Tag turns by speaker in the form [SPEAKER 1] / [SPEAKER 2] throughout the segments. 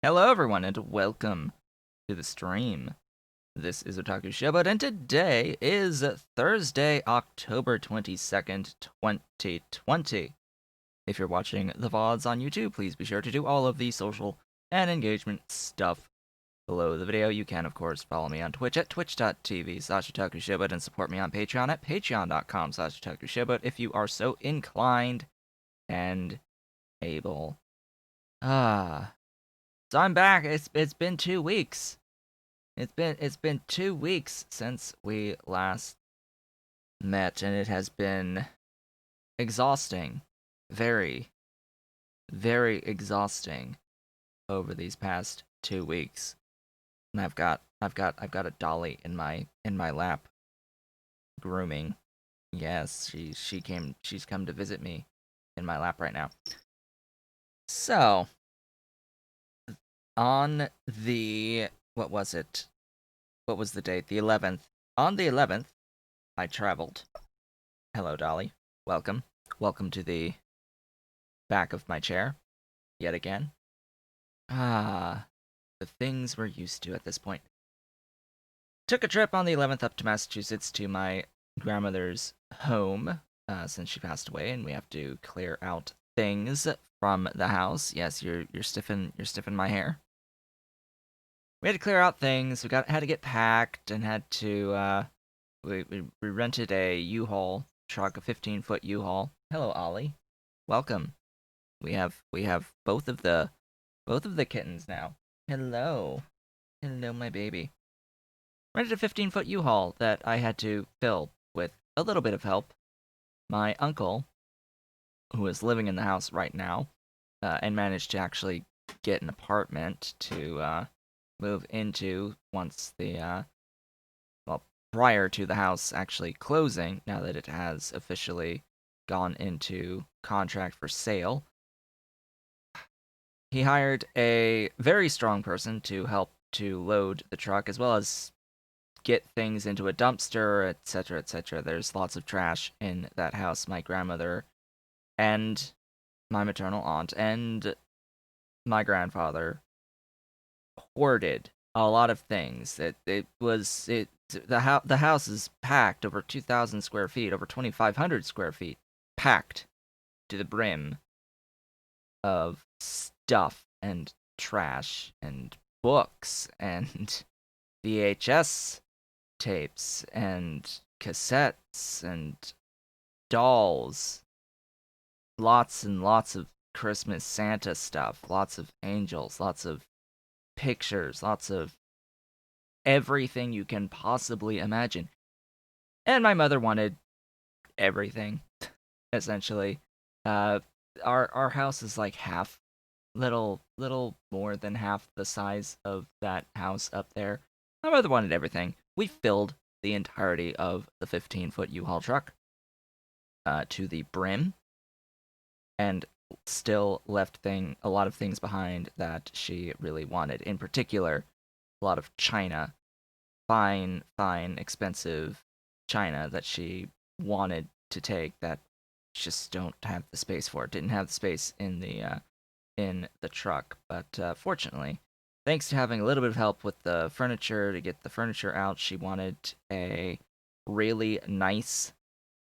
[SPEAKER 1] Hello everyone and welcome to the stream. This is Otaku Showboat and today is Thursday, October 22nd, 2020. If you're watching the VODs on YouTube, please be sure to do all of the social and engagement stuff below the video. You can, of course, follow me on Twitch at twitch.tv/OtakuShowboat and support me on Patreon at patreon.com/OtakuShowboat if you are so inclined and able. So I'm back. It's been 2 weeks. It's been 2 weeks since we last met, and it has been exhausting. Very, very exhausting over these past 2 weeks. And I've got a dolly in my lap, grooming. Yes, she's come to visit me in my lap right now. So, on the what was it? What was the date? The 11th. On the 11th, I traveled. Hello, Dolly. Welcome. Welcome to the back of my chair. Yet again. The things we're used to at this point. Took a trip on the 11th up to Massachusetts to my grandmother's home, since she passed away, and we have to clear out things from the house. Yes, you're stiffing my hair. We had to clear out things. Had to get packed and had to we rented a U-Haul truck, a 15-foot U-Haul. Hello, Ollie. Welcome. We have both of the kittens now. Hello. Hello, my baby. Rented a 15-foot U-Haul that I had to fill with a little bit of help. My uncle, who is living in the house right now, and managed to actually get an apartment to move into once the prior to the house actually closing, now that it has officially gone into contract for sale. He hired a very strong person to help to load the truck, as well as get things into a dumpster, etc., etc. There's lots of trash in that house. My grandmother and my maternal aunt and my grandfather hoarded a lot of things. The house is packed over 2,000 square feet, over 2,500 square feet, packed to the brim of stuff and trash and books and VHS tapes and cassettes and dolls. Lots and lots of Christmas Santa stuff, lots of angels, lots of pictures, lots of everything you can possibly imagine. And my mother wanted everything, essentially. Our house is like half, little more than half the size of that house up there. My mother wanted everything. We filled the entirety of the 15-foot U-Haul truck to the brim, and still left a lot of things behind that she really wanted. In particular, a lot of china, fine, expensive china that she wanted to take that just don't have the space for. It didn't have the space in the truck, but fortunately, thanks to having a little bit of help with the furniture to get the furniture out, she wanted a really nice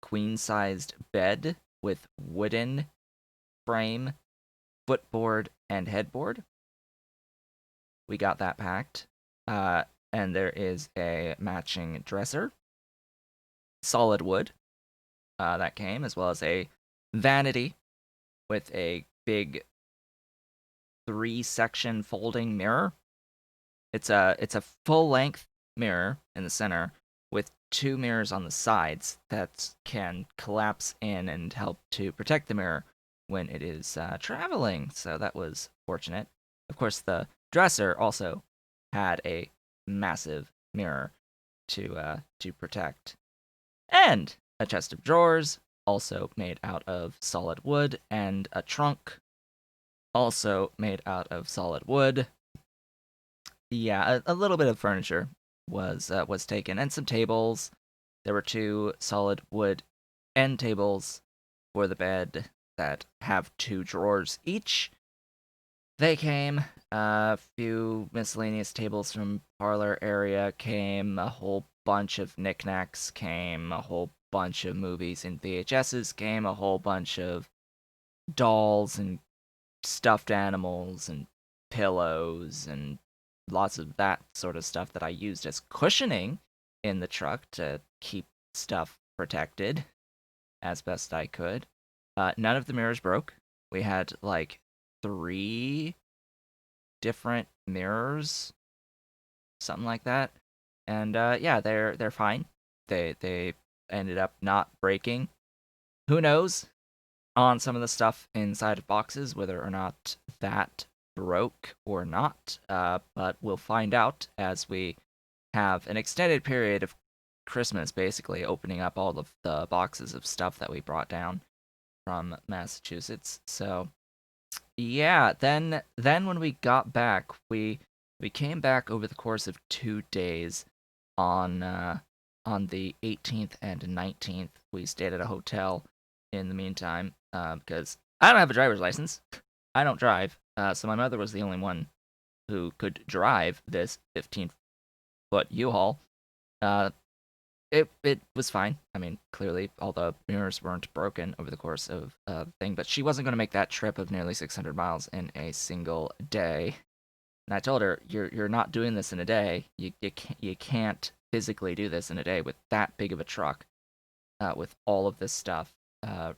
[SPEAKER 1] queen-sized bed with wooden frame, footboard, and headboard. We got that packed. And there is a matching dresser, solid wood, that came, as well as a vanity with a big 3-section folding mirror. It's a full-length mirror in the center with 2 mirrors on the sides that can collapse in and help to protect the mirror when it is traveling. So that was fortunate. Of course, the dresser also had a massive mirror to protect, and a chest of drawers also made out of solid wood, and a trunk also made out of solid wood. Yeah, a little bit of furniture was taken, and some tables. There were 2 solid wood end tables for the bed that have 2 drawers each. They came. A few miscellaneous tables from parlor area came, a whole bunch of knickknacks came, a whole bunch of movies and VHSs came, a whole bunch of dolls and stuffed animals and pillows and lots of that sort of stuff that I used as cushioning in the truck to keep stuff protected as best I could. None of the mirrors broke. We had like three different mirrors, something like that. And yeah, they're fine. They ended up not breaking. Who knows on some of the stuff inside of boxes whether or not that broke or not. But we'll find out as we have an extended period of Christmas, basically opening up all of the boxes of stuff that we brought down from Massachusetts. So yeah, then when we got back, we came back over the course of 2 days. On the 18th and 19th, we stayed at a hotel. In the meantime, because I don't have a driver's license, I don't drive. So my mother was the only one who could drive this 15-foot U-Haul. Uh, it was fine. I mean, clearly all the mirrors weren't broken over the course of the thing, but she wasn't going to make that trip of nearly 600 miles in a single day. And I told her, "You're not doing this in a day. You can't physically do this in a day with that big of a truck, with all of this stuff,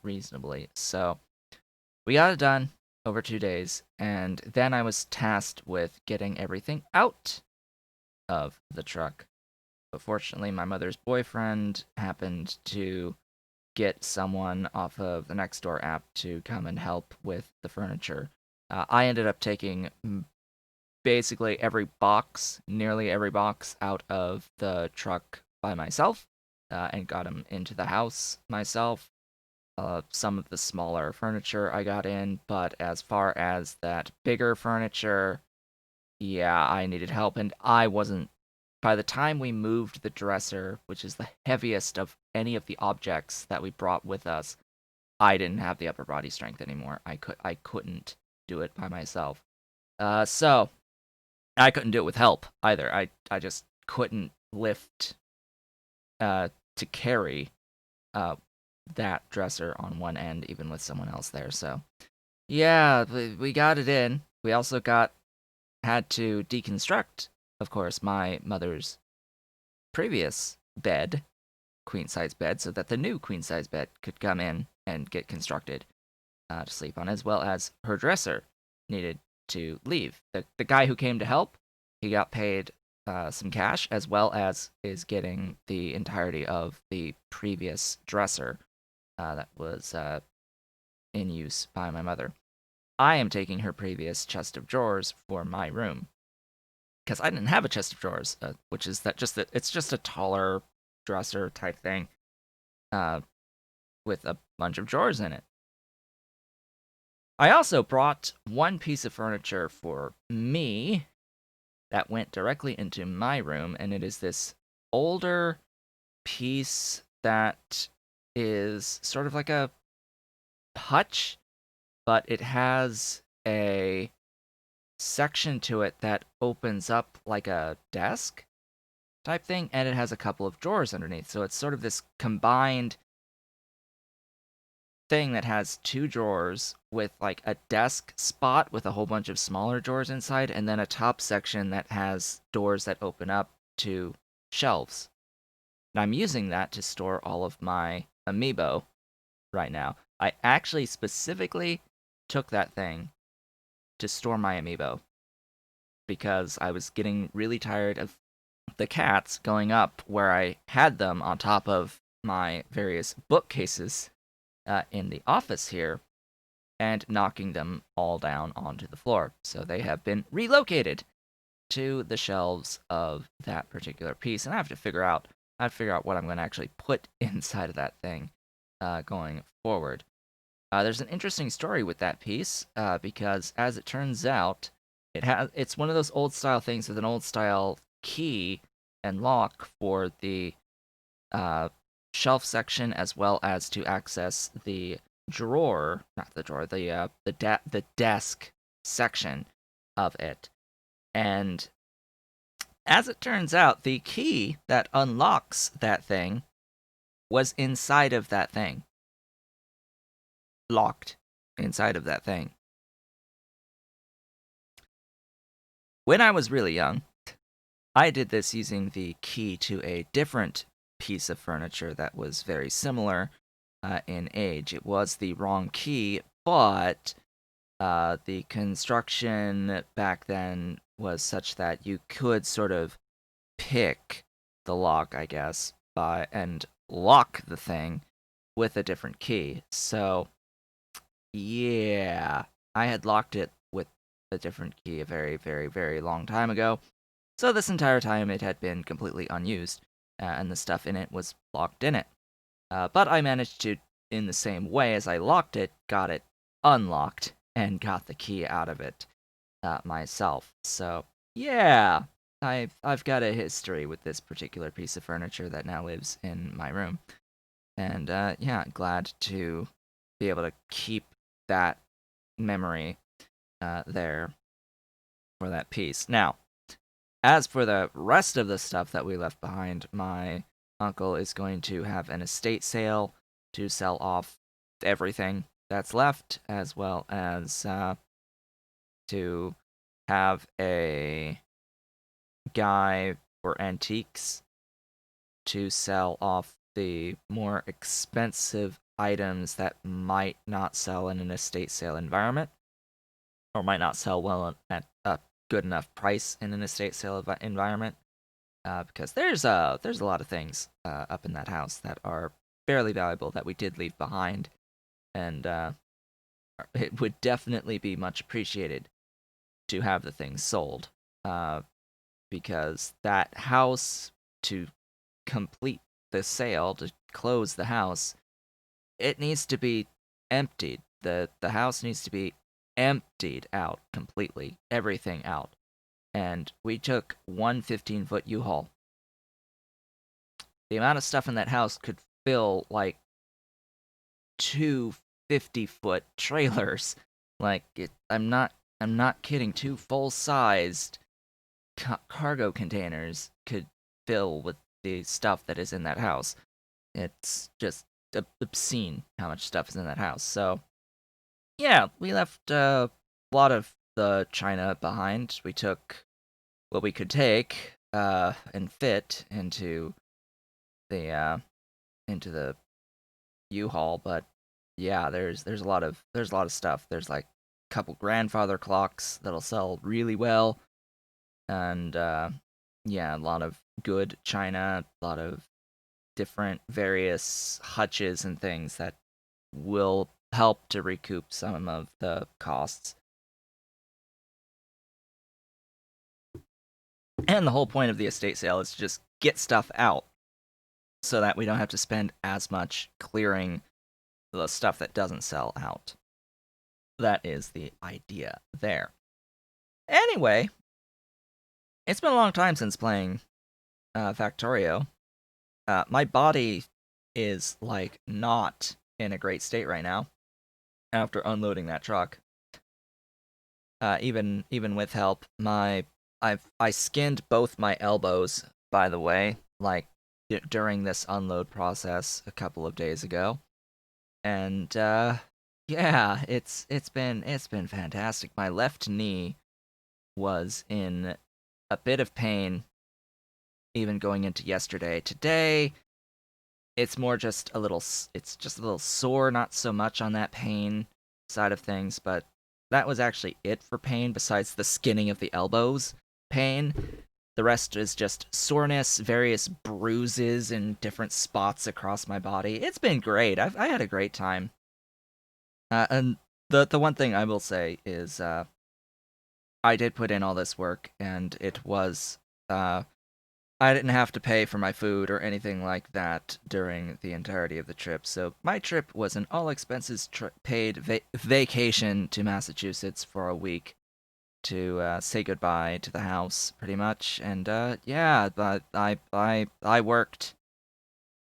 [SPEAKER 1] reasonably." So we got it done over 2 days, and then I was tasked with getting everything out of the truck. But fortunately, my mother's boyfriend happened to get someone off of the Nextdoor app to come and help with the furniture. I ended up taking basically nearly every box out of the truck by myself, and got them into the house myself. Some of the smaller furniture I got in, but as far as that bigger furniture, yeah, I needed help, and I wasn't. By the time we moved the dresser, which is the heaviest of any of the objects that we brought with us, I didn't have the upper body strength anymore. I couldn't do it by myself. So I couldn't do it with help either. I just couldn't lift to carry uh that dresser on one end, even with someone else there. So yeah, we got it in. We also had to deconstruct, of course, my mother's previous bed, queen size bed, so that the new queen size bed could come in and get constructed to sleep on, as well as her dresser needed to leave. The guy who came to help, he got paid some cash, as well as is getting the entirety of the previous dresser that was in use by my mother. I am taking her previous chest of drawers for my room because I didn't have a chest of drawers, which is that it's just a taller dresser type thing uh, with a bunch of drawers in it. I also brought one piece of furniture for me that went directly into my room, and it is this older piece that is sort of like a hutch, but it has a section to it that opens up like a desk type thing, and it has a couple of drawers underneath. So it's sort of this combined thing that has two drawers with like a desk spot with a whole bunch of smaller drawers inside, and then a top section that has doors that open up to shelves. And I'm using that to store all of my amiibo right now. I actually specifically took that thing to store my amiibo because I was getting really tired of the cats going up where I had them on top of my various bookcases in the office here and knocking them all down onto the floor. So they have been relocated to the shelves of that particular piece, and I have to figure out what I'm going to actually put inside of that thing going forward. There's an interesting story with that piece because, as it turns out, it's one of those old style things with an old style key and lock for the uh, shelf section, as well as to access the drawer, not the drawer, the desk section. of it. And as it turns out, the key that unlocks that thing was inside of that thing. Locked inside of that thing. When I was really young, I did this using the key to a different piece of furniture that was very similar in age. It was the wrong key, but the construction back then was such that you could sort of pick the lock, I guess, and lock the thing with a different key. So, yeah, I had locked it with a different key a very, very, very long time ago. So this entire time it had been completely unused, and the stuff in it was locked in it. But I managed to, in the same way as I locked it, got it unlocked and got the key out of it myself. So yeah, I've got a history with this particular piece of furniture that now lives in my room, and yeah, glad to be able to keep that memory there for that piece. Now, as for the rest of the stuff that we left behind, my uncle is going to have an estate sale to sell off everything that's left, as well as to have a guy for antiques to sell off the more expensive items that might not sell in an estate sale environment, or might not sell well at a good enough price in an estate sale environment. Because there's a lot of things up in that house that are fairly valuable that we did leave behind, and it would definitely be much appreciated to have the things sold. Because that house, to complete the sale, to close the house, it needs to be emptied. The house needs to be emptied out completely, everything out. And we took one 15-foot U-Haul. The amount of stuff in that house could fill like two 50-foot trailers. Like I'm not kidding. Two full-sized cargo containers could fill with the stuff that is in that house. It's just obscene how much stuff is in that house. So yeah, we left a lot of the china behind. We took what we could take and fit the into the U-Haul, but yeah, there's a lot of stuff. There's like a couple grandfather clocks that'll sell really well, and yeah, a lot of good china, a lot of different various hutches and things that will help to recoup some of the costs. And the whole point of the estate sale is to just get stuff out so that we don't have to spend as much clearing the stuff that doesn't sell out. That is the idea there. Anyway, it's been a long time since playing Factorio. My body is like not in a great state right now after unloading that truck. Even with help, I skinned both my elbows, by the way, like during this unload process a couple of days ago. And yeah, it's been fantastic. My left knee was in a bit of pain even going into yesterday. Today, it's more just a little sore, not so much on that pain side of things, but that was actually it for pain besides the skinning of the elbows pain. The rest is just soreness, various bruises in different spots across my body. It's been great. I had a great time. And the one thing I will say is I did put in all this work, and it was I didn't have to pay for my food or anything like that during the entirety of the trip. So my trip was an all expenses paid vacation to Massachusetts for a week to say goodbye to the house, pretty much. And yeah, but I worked.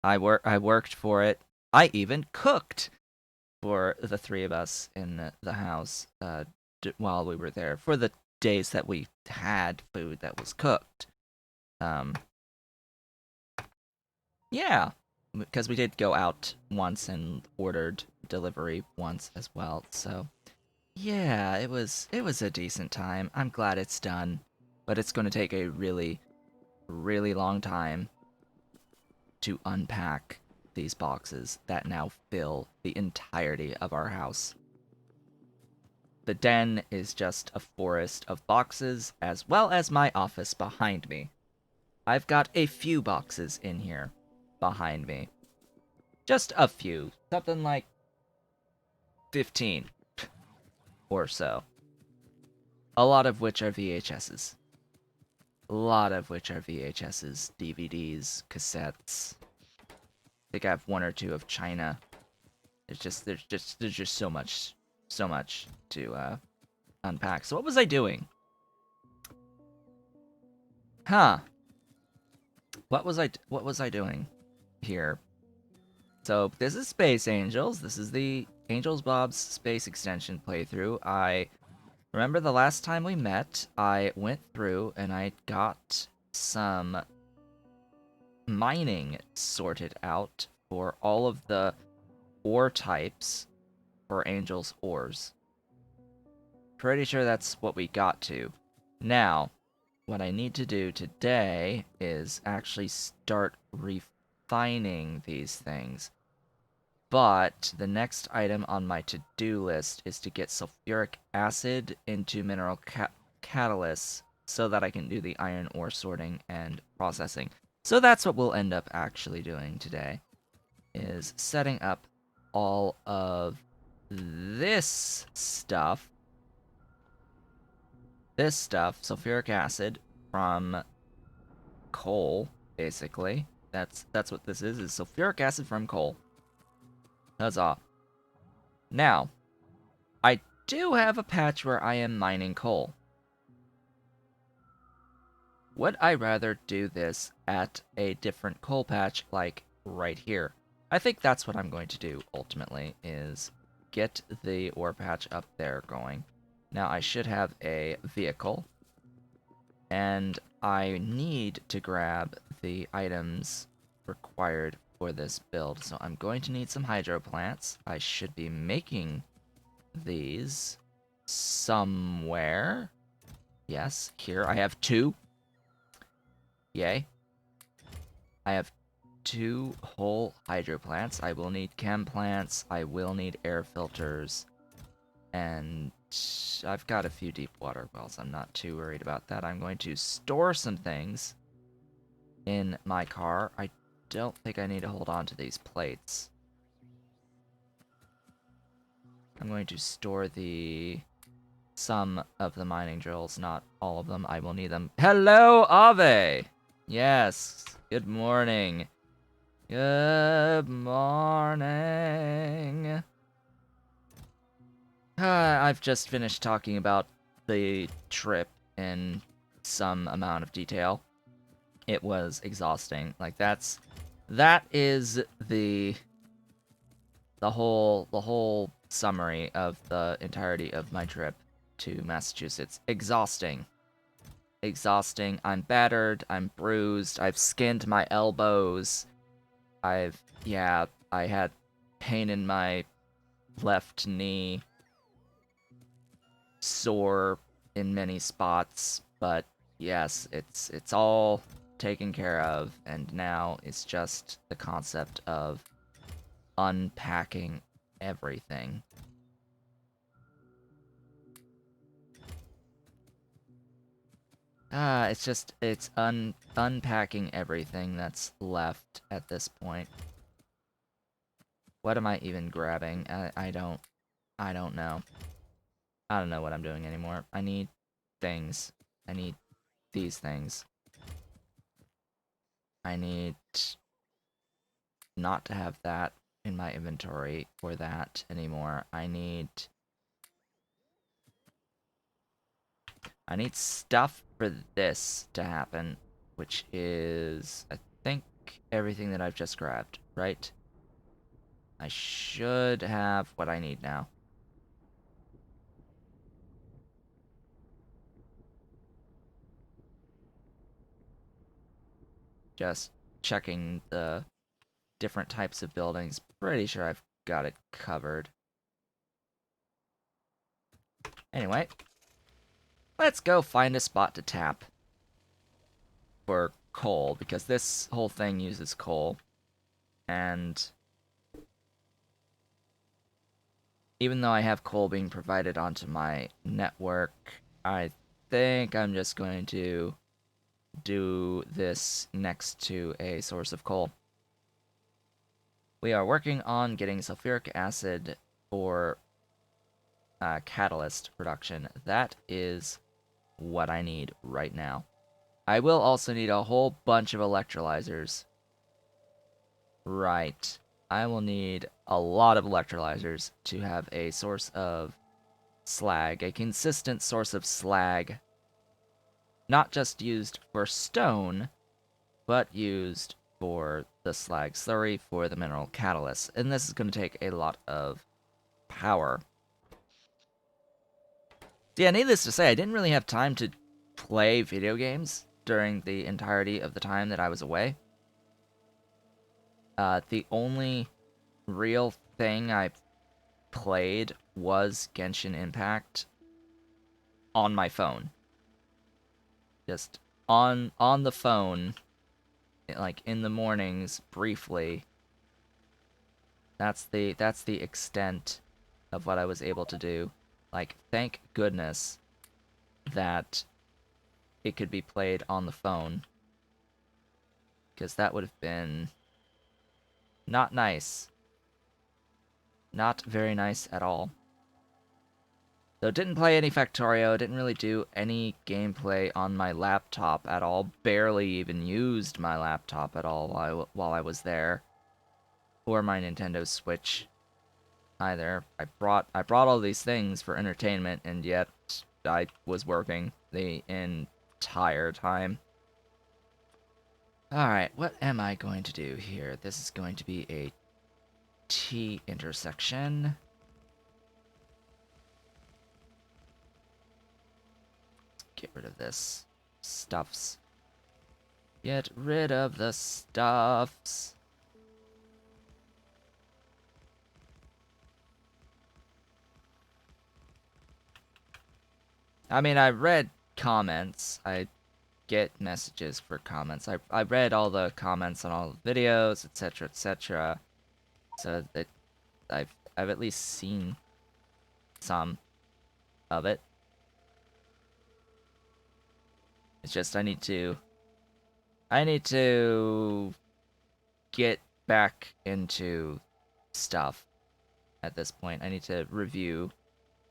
[SPEAKER 1] I worked for it. I even cooked for the three of us in the house while we were there for the days that we had food that was cooked. Um, yeah, because we did go out once and ordered delivery once as well. So yeah, it was a decent time. I'm glad it's done, but it's going to take a really really long time to unpack these boxes that now fill the entirety of our house. The den is just a forest of boxes, as well as my office behind me. I've got a few boxes in here behind me. Just a few. Something like 15 or so. A lot of which are VHSs. A lot of which are VHSs, DVDs, cassettes. I think I have one or two of China. There's just so much to unpack. So what was I doing? Huh. What was I doing here? So this is Space Angels. This is the Angels Bob's Space Extension playthrough. I remember the last time we met, I went through and I got some mining sorted out for all of the ore types for Angels ores. Pretty sure that's what we got to. Now, what I need to do today is actually start refining these things. But the next item on my to-do list is to get sulfuric acid into mineral catalysts so that I can do the iron ore sorting and processing. So that's what we'll end up actually doing today, is setting up all of this stuff. This stuff, sulfuric acid from coal, basically. That's what this is sulfuric acid from coal. Huzzah. Now, I do have a patch where I am mining coal. Would I rather do this at a different coal patch, like right here? I think that's what I'm going to do, ultimately, is get the ore patch up there going. Now, I should have a vehicle, and I need to grab the items required for this build. So I'm going to need some hydro plants. I should be making these somewhere. Yes, here I have 2. Yay. I have 2 whole hydro plants. I will need chem plants. I will need air filters. And I've got a few deep water wells. I'm not too worried about that. I'm going to store some things in my car. I don't think I need to hold on to these plates. I'm going to store some of the mining drills, not all of them. I will need them. Hello, Ave! Yes, good morning. Good morning. I've just finished talking about the trip in some amount of detail. It was exhausting. Like that is the whole summary of the entirety of my trip to Massachusetts. Exhausting. Exhausting. I'm battered, I'm bruised, I've skinned my elbows. I had pain in my left knee. Sore in many spots, but yes, it's all taken care of, and now it's just the concept of unpacking everything. It's unpacking everything that's left at this point. What am I even grabbing? I don't know. I don't know what I'm doing anymore. I need things. I need these things. I need not to have that in my inventory or that anymore. I need stuff for this to happen, which is, I think, everything that I've just grabbed, right? I should have what I need now. just checking the different types of buildings. Pretty sure I've got it covered. Anyway, let's go find a spot to tap for coal, because this whole thing uses coal. And even though I have coal being provided onto my network, I think I'm just going to do this next to a source of coal. We are working on getting sulfuric acid for catalyst production. That is what I need right now. I will also need a whole bunch of electrolyzers. Right. I will need a lot of electrolyzers to have a source of slag, a consistent source of slag. Not just used for stone, but used for the slag slurry for the mineral catalyst. And this is going to take a lot of power. Yeah, needless to say, I didn't really have time to play video games during the entirety of the time that I was away. The only real thing I played was Genshin Impact on my phone. Just on the phone, like in the mornings, briefly. That's the extent of what I was able to do. Like, thank goodness that it could be played on the phone, because that would have been not nice. Not very nice at all. So didn't play any Factorio, didn't really do any gameplay on my laptop at all, barely even used my laptop at all while I was there, or my Nintendo Switch either. I brought all these things for entertainment, and yet I was working the entire time. Alright, what am I going to do here? This is going to be a T intersection. Get rid of this. Stuffs. Get rid of the stuffs. I mean, I read comments. I get messages for comments. I read all the comments on all the videos, etc., etc. So that I've at least seen some of it. It's just I need to get back into stuff at this point. I need to review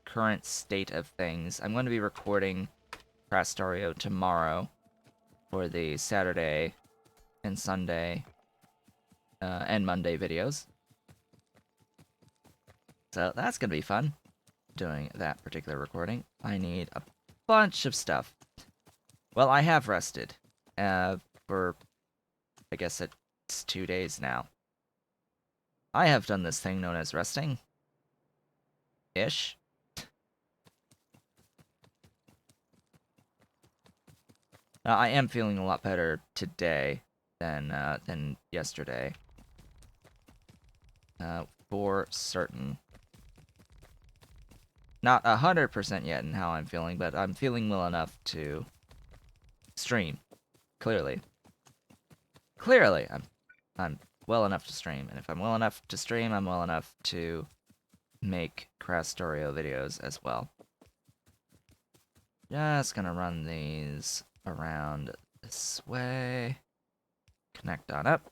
[SPEAKER 1] current state of things. I'm going to be recording Factorio tomorrow for the Saturday and Sunday and Monday videos. So that's going to be fun, doing that particular recording. I need a bunch of stuff. Well, I have rested for, I guess it's 2 days now. I have done this thing known as resting. Ish. I am feeling a lot better today than yesterday. For certain. Not 100% yet in how I'm feeling, but I'm feeling well enough to stream. Clearly. Clearly, I'm well enough to stream, and if I'm well enough to stream, I'm well enough to make Factorio videos as well. Just gonna run these around this way. Connect on up.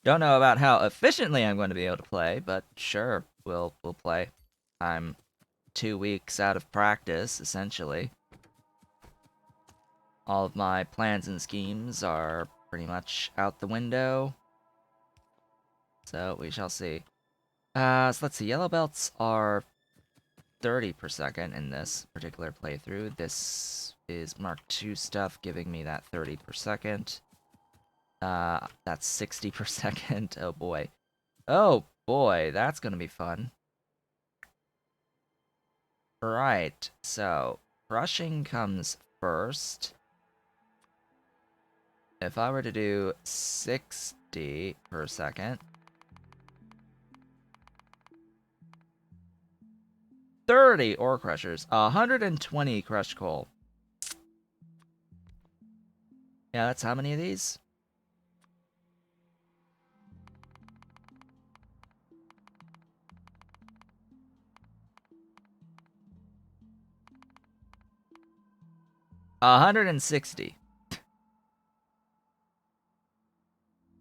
[SPEAKER 1] Don't know about how efficiently I'm going to be able to play, but sure, we'll play. I'm 2 weeks out of practice, essentially. All of my plans and schemes are pretty much out the window. So we shall see. So let's see. Yellow belts are 30 per second in this particular playthrough. This is Mark II stuff giving me that 30 per second. That's 60 per second. Oh boy. Oh boy, that's gonna be fun. Right, so crushing comes first. if I were to do 60 per second, 30 ore crushers, 120 crushed coal. Yeah, that's how many of these? $160.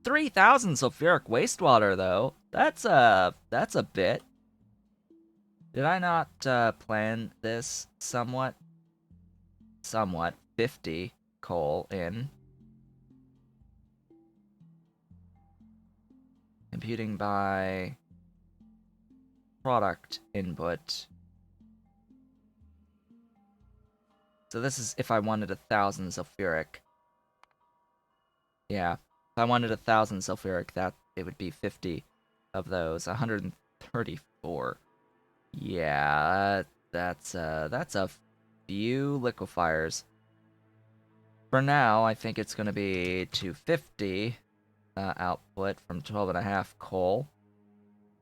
[SPEAKER 1] 3,000 sulfuric wastewater though. That's a bit. Did I not plan this somewhat? Somewhat. 50 coal in. Computing by product input. So this is if I wanted 1,000 sulfuric. Yeah. If I wanted 1,000 sulfuric, that it would be 50 of those. 134. Yeah, that's a few liquefiers. For now, I think it's going to be 250 output from 12.5 coal.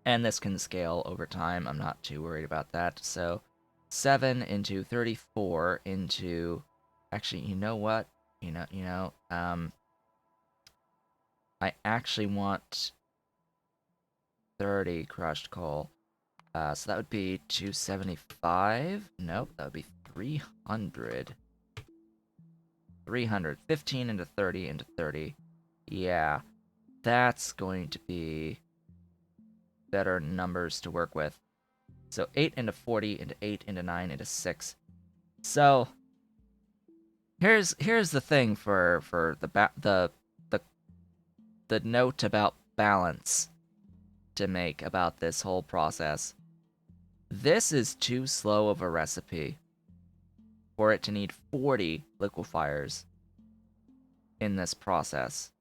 [SPEAKER 1] And this can scale over time. I'm not too worried about that. So 7 into 34 into... Actually, you know what? I actually want 30 crushed coal. So that would be 275. Nope, that would be 300. 300. 15 into 30 into 30. Yeah, that's going to be better numbers to work with. So 8 into 40 into 8 into 9 into 6. So here's the thing for the note about balance to make about this whole process. This is too slow of a recipe for it to need 40 liquefiers in this process.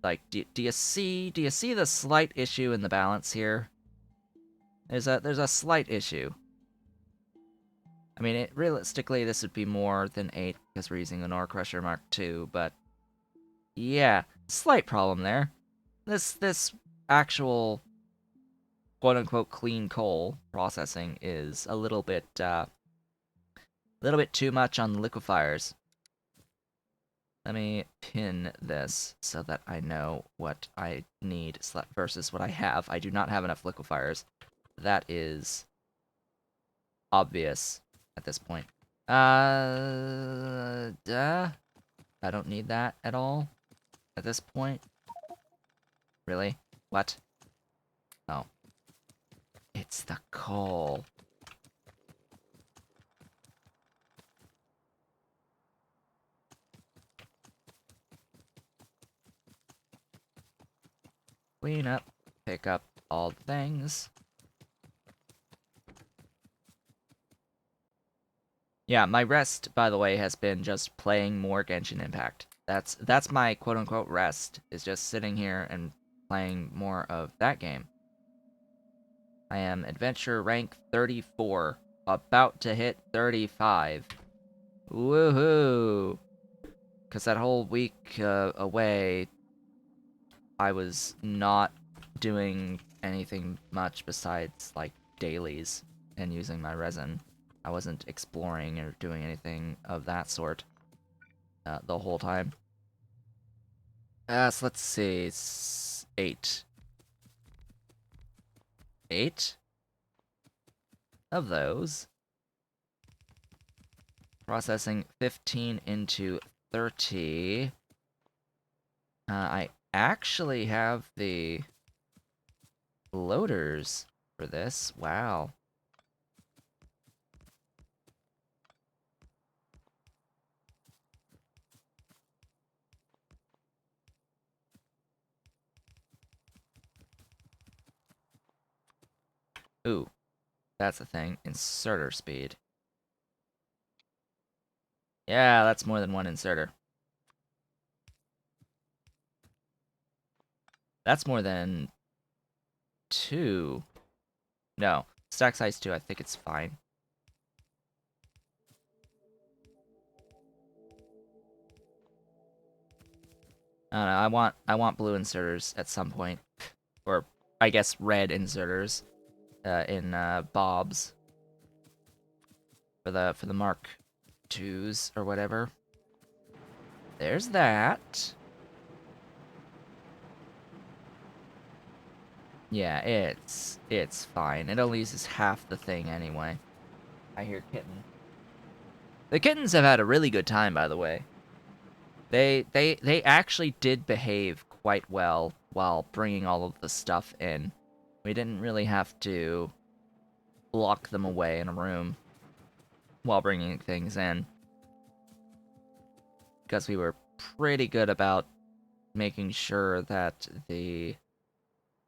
[SPEAKER 1] Like, do you see the slight issue in the balance here? There's a slight issue. I mean, realistically, this would be more than 8 because we're using an ore crusher Mark II, but yeah, slight problem there. This actual quote unquote clean coal processing is a little bit too much on the liquefiers. Let me pin this so that I know what I need versus what I have. I do not have enough liquefiers. That is obvious at this point. Duh. I don't need that at all at this point. Really? What? Oh. It's the coal. Clean up. Pick up all the things. Yeah, my rest, by the way, has been just playing more Genshin Impact. That's my quote-unquote rest, is just sitting here and playing more of that game. I am adventure rank 34, about to hit 35. Woohoo! Because that whole week away, I was not doing anything much besides, like, dailies and using my resin. I wasn't exploring or doing anything of that sort the whole time. So let's see. It's 8. 8 of those. Processing 15 into 30. I actually have the loaders for this. Wow. Ooh, that's the thing. Inserter speed. Yeah, that's more than one inserter. That's more than 2. No, stack size 2, I think it's fine. I don't know, I want blue inserters at some point, or I guess red inserters in Bob's for the Mark twos or whatever. There's that. Yeah, it's fine. It only uses half the thing anyway. I hear kitten. The kittens have had a really good time, by the way. They actually did behave quite well while bringing all of the stuff in. We didn't really have to lock them away in a room while bringing things in, because we were pretty good about making sure that the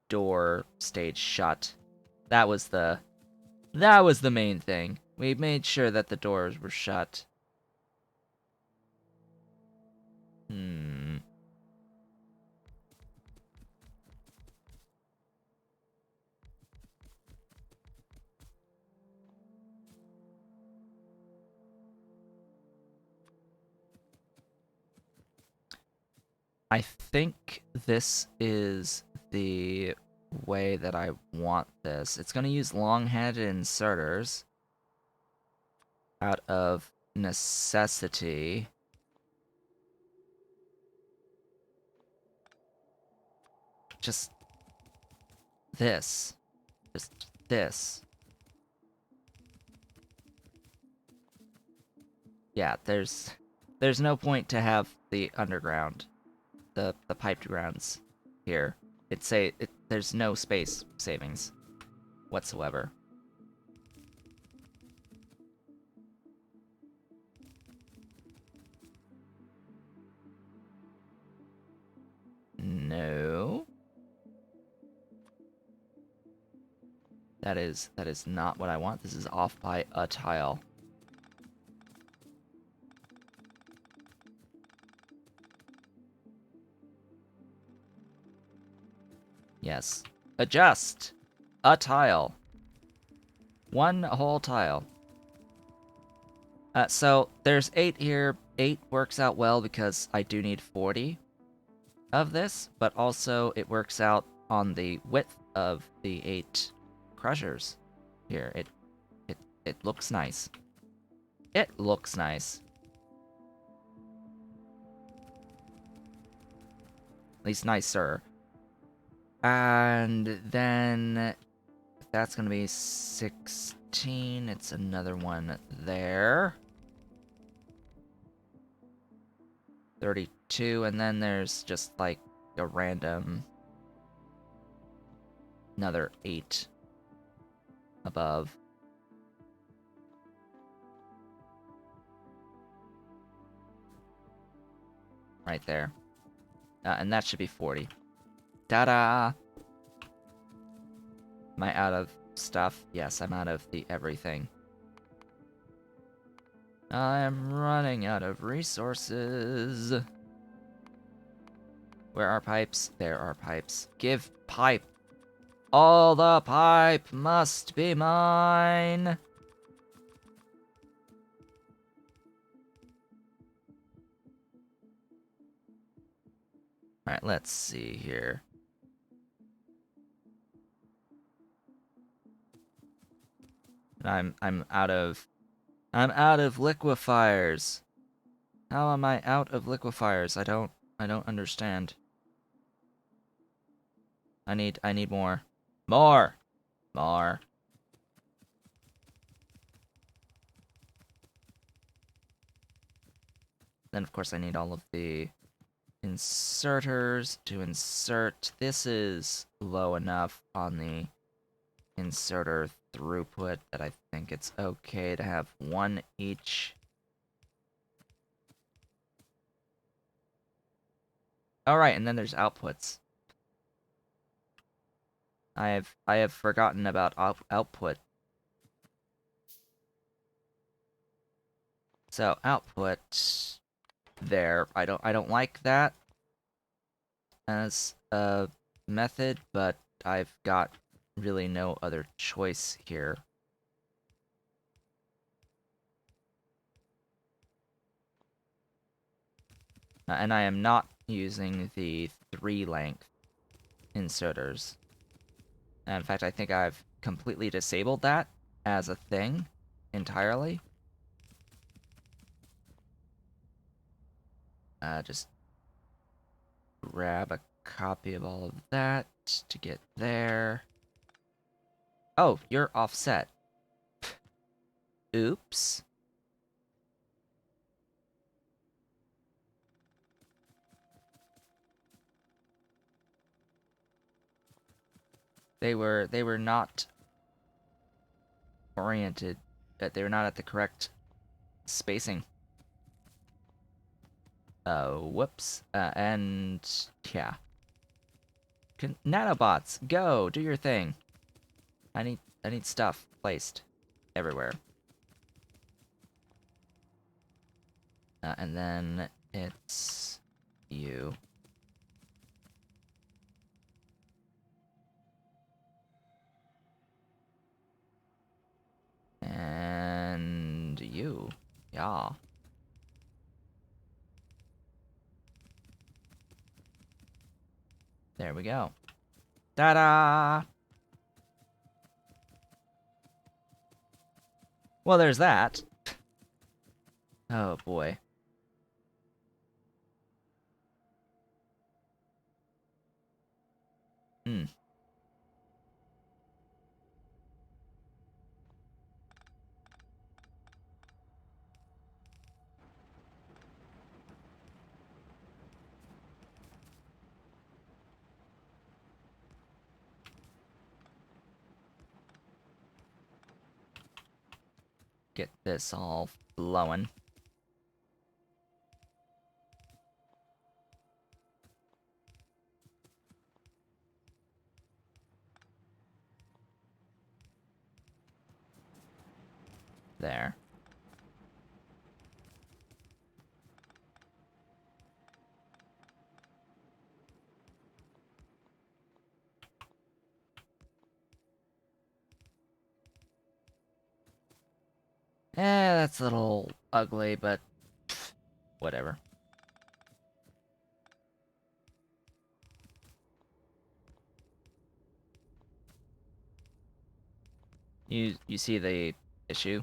[SPEAKER 1] door stayed shut. That was the main thing. We made sure that the doors were shut. Hmm. I think this is the way that I want this. It's going to use long-headed inserters out of necessity. Just this. Just this. Yeah, there's no point to have the underground, the piped grounds here. There's no space savings whatsoever. No. That is not what I want. This is off by a tile. Yes. Adjust a tile. One whole tile. So there's 8 here. 8 works out well because I do need 40 of this, but also it works out on the width of the 8 crushers here. It looks nice. It looks nice. At least nicer. And then that's gonna be 16. It's another one there. 32, and then there's just like a random another 8 above. Right there. And that should be 40. Ta-da! Am I out of stuff? Yes, I'm out of the everything. I'm running out of resources. Where are pipes? There are pipes. Give pipe. All the pipe must be mine. Alright, let's see here. I'm out of liquefiers. How am I out of liquefiers? I don't understand. I need more. More. More. Then of course I need all of the inserters to insert. This is low enough on the inserter throughput that I think it's okay to have one each. Alright, and then there's outputs. I have forgotten about output. So output there. I don't like that as a method, but I've got really no other choice here. And I am not using the 3 length inserters. And in fact, I think I've completely disabled that as a thing entirely. Just grab a copy of all of that to get there. Oh, you're offset. Oops. They were not oriented, they were not at the correct spacing. Whoops. And yeah. Nanobots, go, do your thing. I need stuff placed everywhere. And then it's you. And you. Yeah. There we go. Ta-da! Well, there's that. Oh, boy. Hmm. Get this all flowing. There. That's a little ugly, but pff, whatever. You see the issue?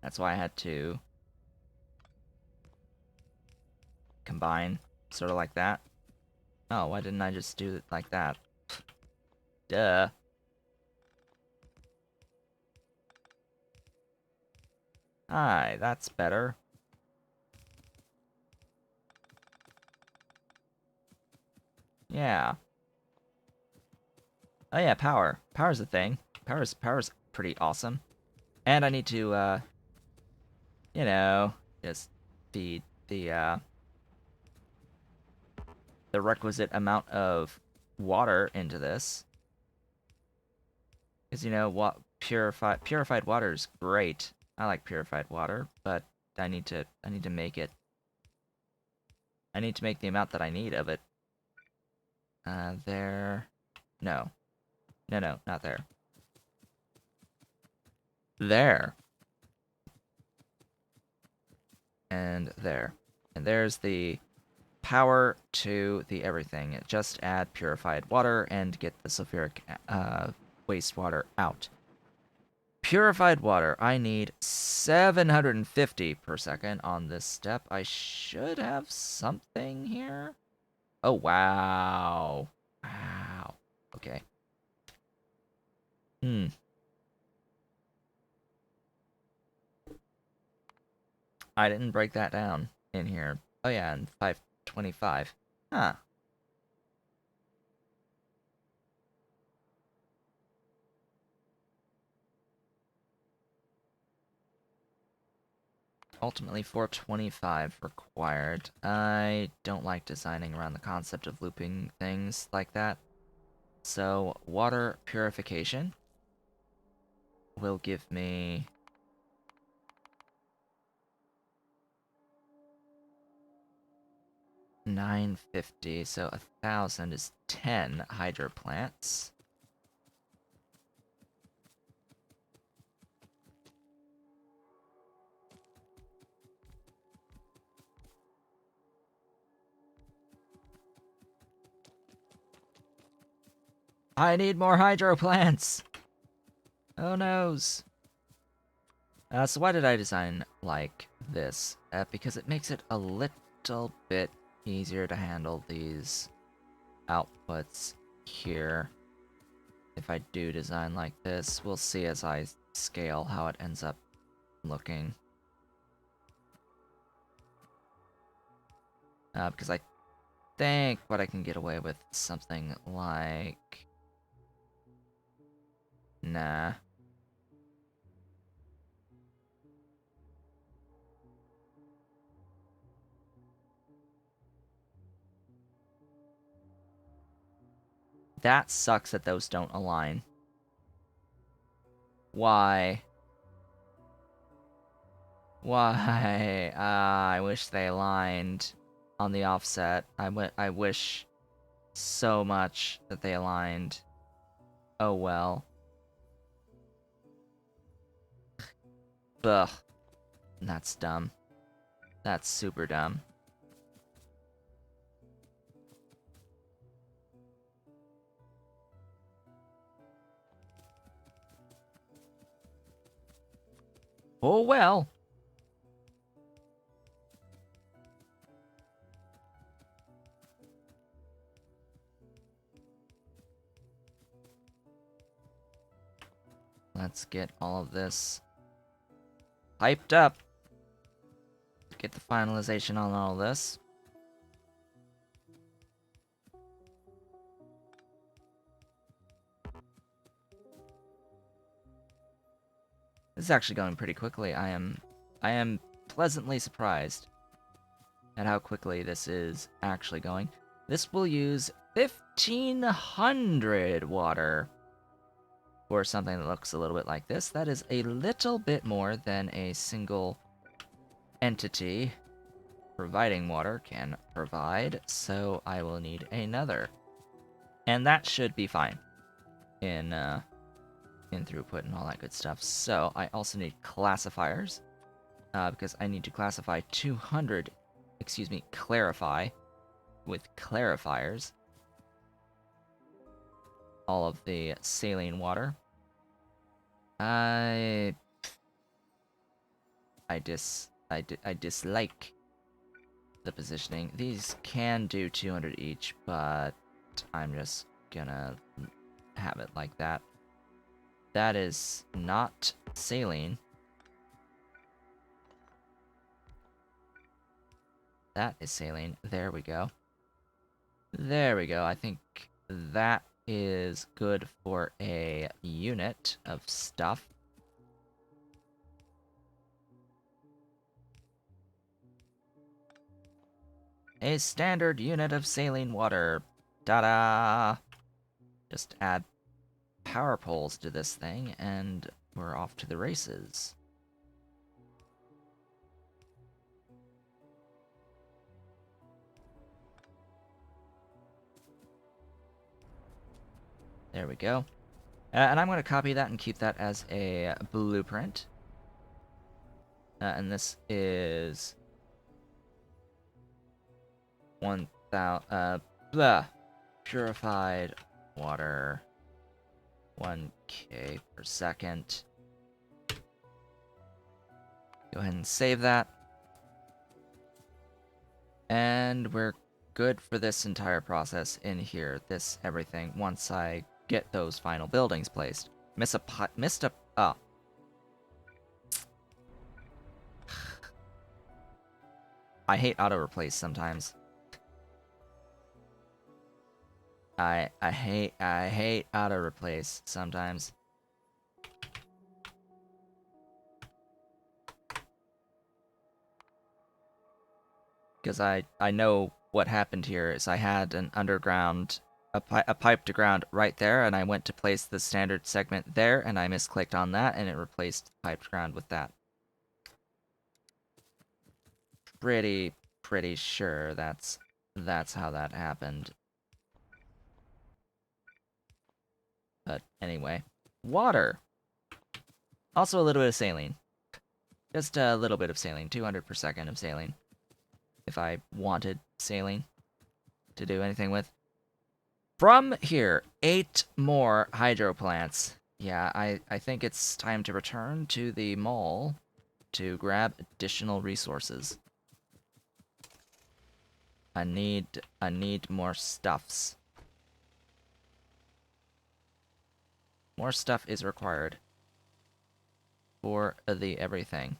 [SPEAKER 1] That's why I had to combine, sort of like that. Oh, why didn't I just do it like that? Duh. Hi, that's better. Yeah. Oh yeah, power. Power's a thing. Power's pretty awesome. And I need to, you know, just feed the requisite amount of water into this. Because, you know, what purified water is great. I like purified water, but I need to make it. I need to make the amount that I need of it. There. No. No, not there. There. And there. And there's the power to the everything. Just add purified water and get the sulfuric wastewater out. Purified water. I need 750 per second on this step. I should have something here. Oh, wow. Wow. Okay. I didn't break that down in here. Oh, yeah, and 525. Huh. Ultimately, 425 required. I don't like designing around the concept of looping things like that. So, water purification will give me 950, so 1,000 is 10 hydro plants. I need more hydro plants! Oh noes. So why did I design like this? Because it makes it a little bit easier to handle these outputs here. If I do design like this, we'll see as I scale how it ends up looking. Because I think what I can get away with is something like... Nah. That sucks that those don't align. Why? Why? I wish they aligned on the offset. I wish so much that they aligned. Oh well. Ugh. That's dumb. That's super dumb. Oh well. Let's get all of this hyped up. Get the finalization on all this. This is actually going pretty quickly. I am pleasantly surprised at how quickly this is actually going. This will use 1500 water for something that looks a little bit like this. That is a little bit more than a single entity providing water can provide, so I will need another. And that should be fine in throughput and all that good stuff. So I also need classifiers, because I need to classify 200, clarify with clarifiers all of the saline water. I dislike the positioning. These can do 200 each, but I'm just gonna have it like that. That is not saline. That is saline. There we go. There we go. I think that is good for a unit of stuff. A standard unit of saline water. Ta-da! Just add power poles to this thing, and we're off to the races. There we go. And I'm going to copy that and keep that as a blueprint. And this is 1,000 purified water 1K per second. Go ahead and save that. And we're good for this entire process in here. This everything once I get those final buildings placed. Oh. I hate auto replace sometimes. I hate auto replace sometimes. Because I know what happened here is I had an underground, a pipe to ground right there, and I went to place the standard segment there, and I misclicked on that, and it replaced the pipe to ground with that. Pretty sure that's how that happened. But anyway, water. Also a little bit of saline. Just a little bit of saline, 200 per second of saline. If I wanted saline to do anything with. From here, 8 more hydro plants. Yeah, I think it's time to return to the mall to grab additional resources. I need more stuffs. More stuff is required for the everything.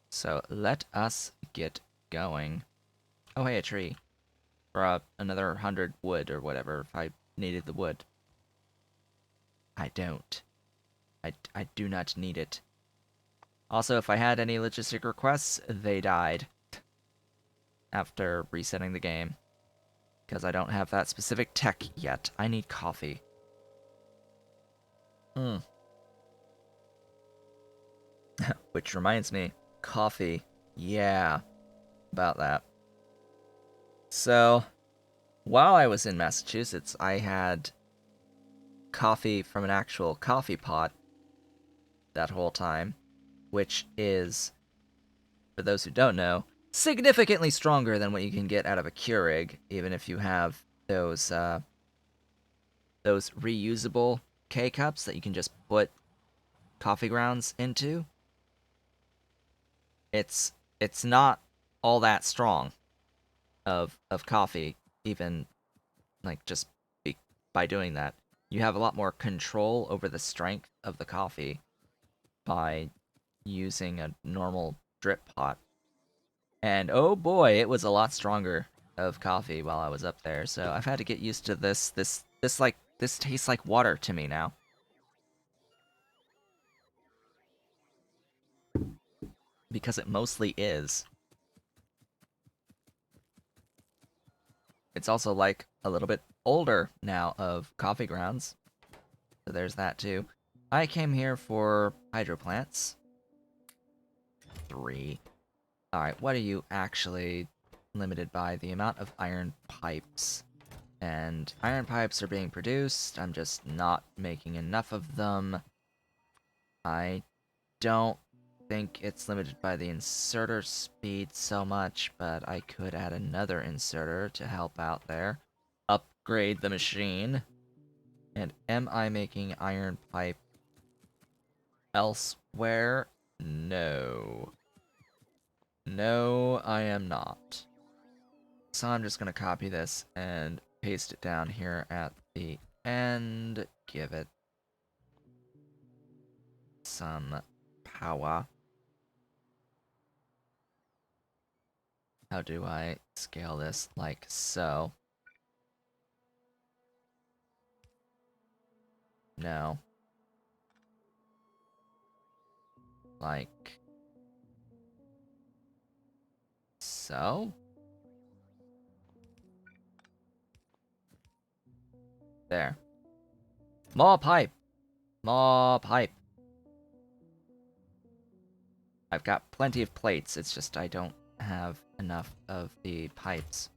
[SPEAKER 1] So let us get going. Oh hey, a tree. For another 100 wood or whatever if I needed the wood. I don't. I do not need it. Also, if I had any logistic requests, they died after resetting the game. Because I don't have that specific tech yet. I need coffee. Which reminds me, coffee. Yeah, about that. So, while I was in Massachusetts, I had coffee from an actual coffee pot that whole time, which is, for those who don't know, significantly stronger than what you can get out of a Keurig, even if you have those reusable K-cups that you can just put coffee grounds into. It's not all that strong of coffee, even like just by doing that. You have a lot more control over the strength of the coffee by using a normal drip pot. And oh boy, it was a lot stronger of coffee while I was up there. So I've had to get used to this. This tastes like water to me now. Because it mostly is. It's also like a little bit older now of coffee grounds. So there's that too. I came here for hydro plants. 3. Alright, what are you actually limited by? The amount of iron pipes. And iron pipes are being produced. I'm just not making enough of them. I don't think it's limited by the inserter speed so much, but I could add another inserter to help out there. Upgrade the machine. And am I making iron pipe elsewhere? No. No, I am not. So I'm just going to copy this and paste it down here at the end. Give it some power. How do I scale this? Like so. No. Like so? There. More pipe! More pipe! I've got plenty of plates, it's just I don't have enough of the pipes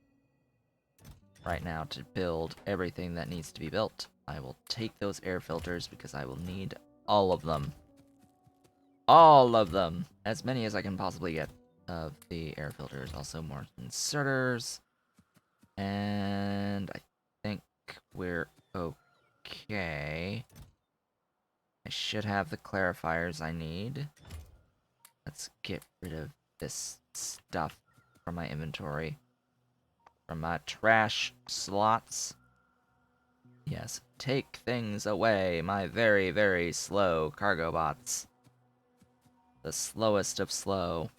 [SPEAKER 1] right now to build everything that needs to be built. I will take those air filters because I will need all of them. All of them! As many as I can possibly get of the air filters. Also more inserters. And I think we're okay. I should have the clarifiers I need. Let's get rid of this stuff from my inventory. From my trash slots. Yes, take things away, my very, very slow cargo bots. The slowest of slow.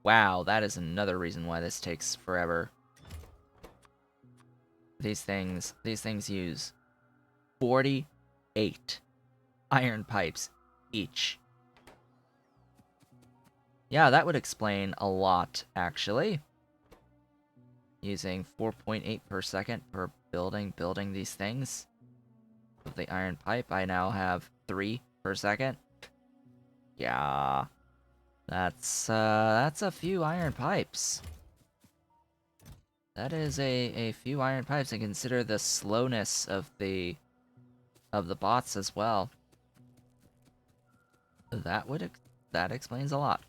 [SPEAKER 1] Wow, that is another reason why this takes forever. These things use 48 iron pipes each. Yeah, that would explain a lot, actually. Using 4.8 per second per building these things. With the iron pipe, I now have 3 per second. Yeah. That's a few iron pipes. That is a few iron pipes, and consider the slowness of the bots as well. That would that explains a lot.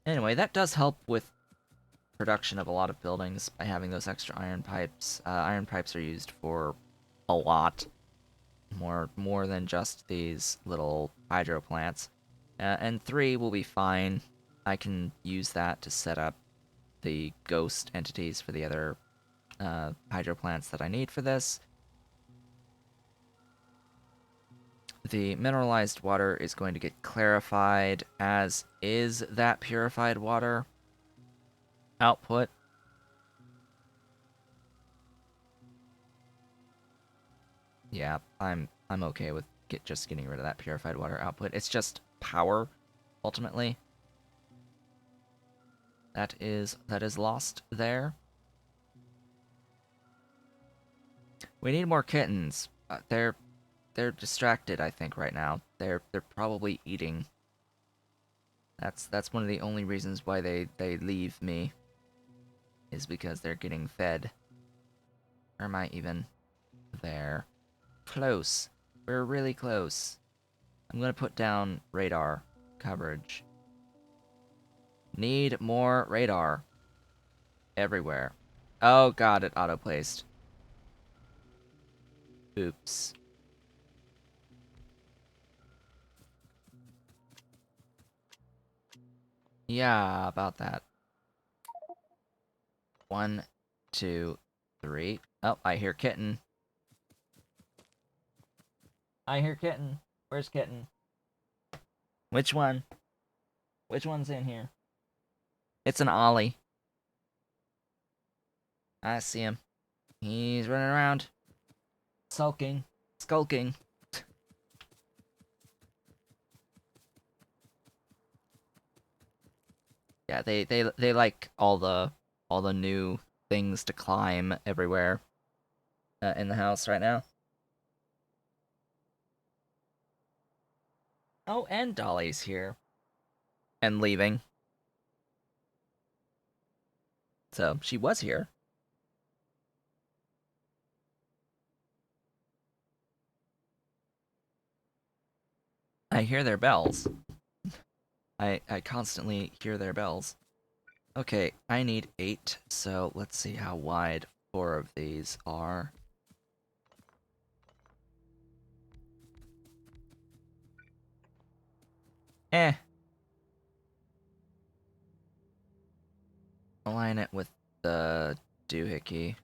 [SPEAKER 1] Anyway, that does help with production of a lot of buildings by having those extra iron pipes. Iron pipes are used for a lot more than just these little hydro plants. And 3 will be fine. I can use that to set up the ghost entities for the other hydro plants that I need for this. The mineralized water is going to get clarified, as is that purified water output. Yeah, I'm okay with just getting rid of that purified water output. It's just power, ultimately. That is lost there. We need more kittens. They're distracted, I think, right now. They're probably eating. That's one of the only reasons why they leave me, is because they're getting fed. Or am I even there? Close. We're really close. I'm gonna put down radar coverage. Need more radar. Everywhere. Oh god, it auto-placed. Oops. Yeah, about that. 1, 2, 3. Oh, I hear kitten. I hear kitten. Where's kitten? Which one? Which one's in here? It's an ollie. I see him. He's running around. Sulking. Skulking. Yeah, they like all the new things to climb everywhere in the house right now. Oh, and Dolly's here. And leaving. So, she was here. I hear their bells. I constantly hear their bells. Okay, I need 8, so let's see how wide 4 of these are. Eh. Align it with the doohickey.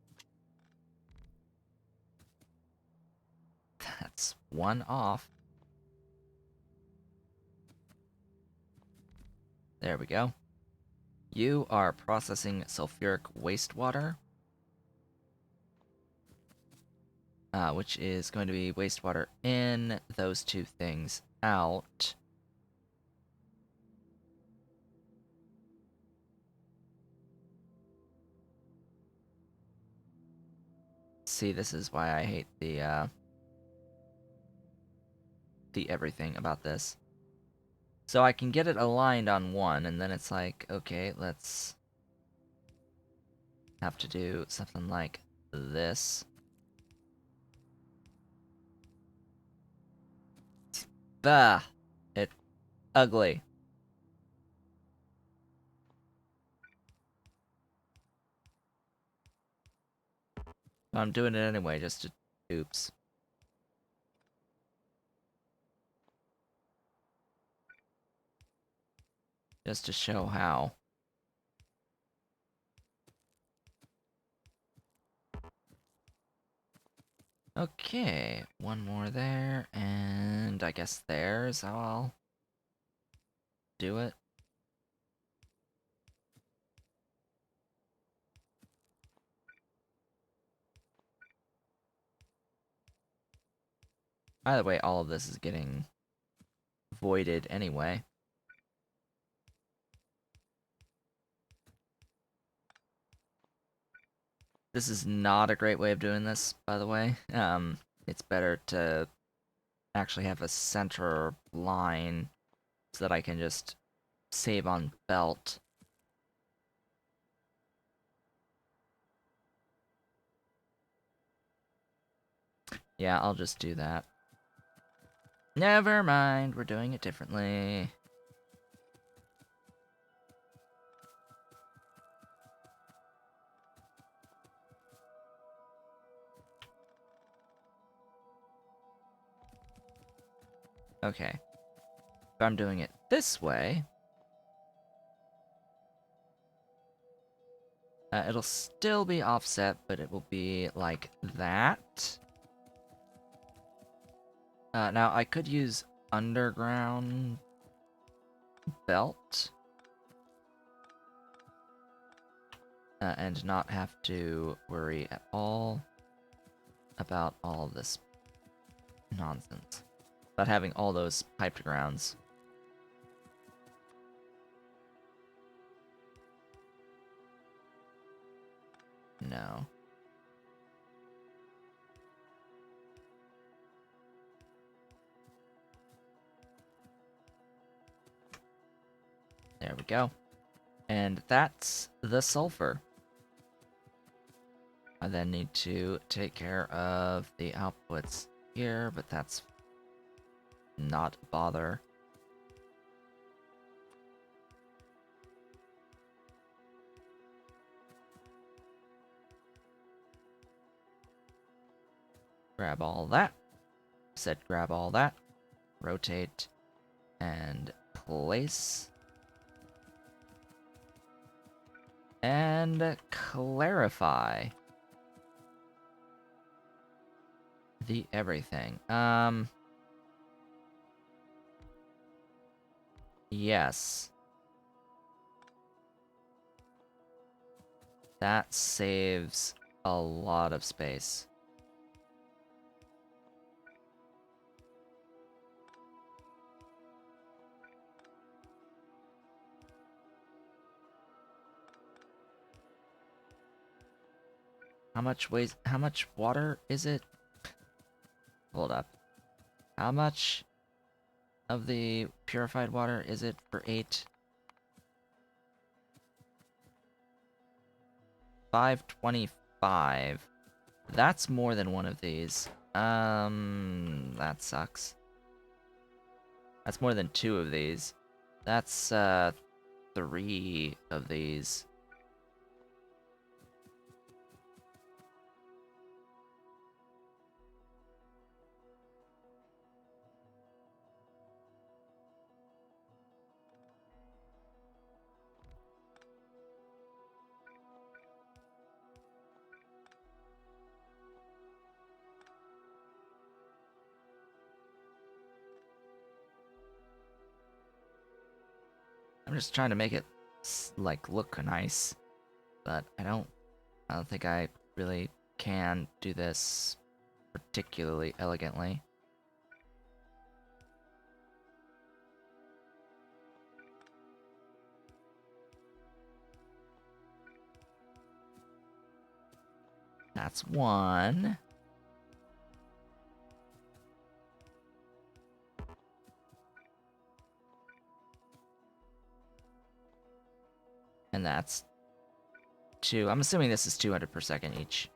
[SPEAKER 1] That's 1 off. There we go. You are processing sulfuric wastewater, which is going to be wastewater in, those 2 things out. See, this is why I hate the everything about this. So I can get it aligned on 1, and then it's like, okay, let's have to do something like this. Bah! It's ugly. I'm doing it anyway, just to... Oops. Just to show how. Okay, 1 more there, and I guess there's how I'll do it. By the way, all of this is getting voided anyway. This is not a great way of doing this, by the way. It's better to actually have a center line so that I can just save on belt. Yeah, I'll just do that. Never mind, we're doing it differently. Okay. If I'm doing it this way, it'll still be offset, but it will be like that. Now, I could use underground belt and not have to worry at all about all this nonsense. About having all those piped grounds. No. There we go. And that's the sulfur. I then need to take care of the outputs here, but that's not a bother. Grab all that. Said grab all that. Rotate and place. And clarify the everything. Yes. That saves a lot of space. How much water is it? Hold up. How much of the purified water is it for 8? 525. That's more than one of these. That sucks. That's more than 2 of these. That's, 3 of these. I'm just trying to make it, like, look nice. But I don't think I really can do this particularly elegantly. That's one. And that's 2. I'm assuming this is 200 per second each.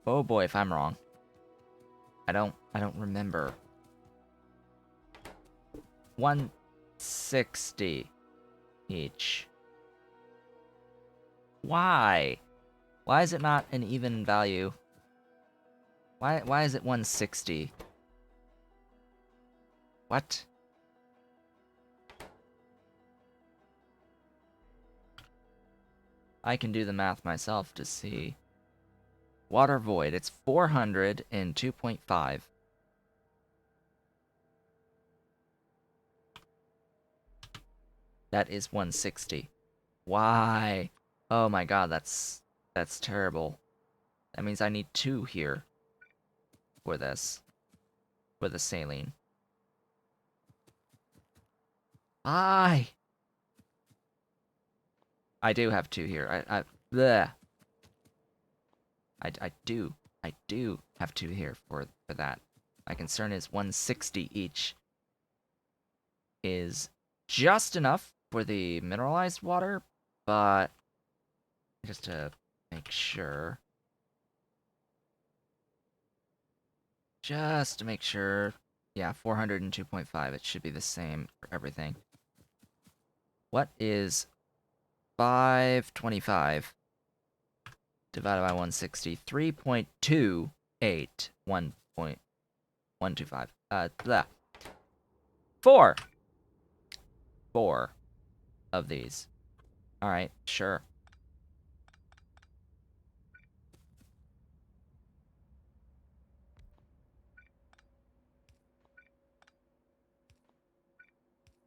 [SPEAKER 1] Oh boy, if I'm wrong. I don't remember. 160 each. Why? Why is it not an even value? Why is it 160? What? I can do the math myself to see. Water void, it's 400 in 2.5. That is 160. Why? Oh my god, that's terrible. That means I need 2 here for this. For the saline. I do have 2 here. Bleh. I do have 2 here for that. My concern is 160 each is just enough for the mineralized water, but just to make sure. Just to make sure. Yeah, 402.5. It should be the same for everything. What is 525 divided by 160? 3.28. 1.125. Blah. Four! 4 of these. Alright, sure.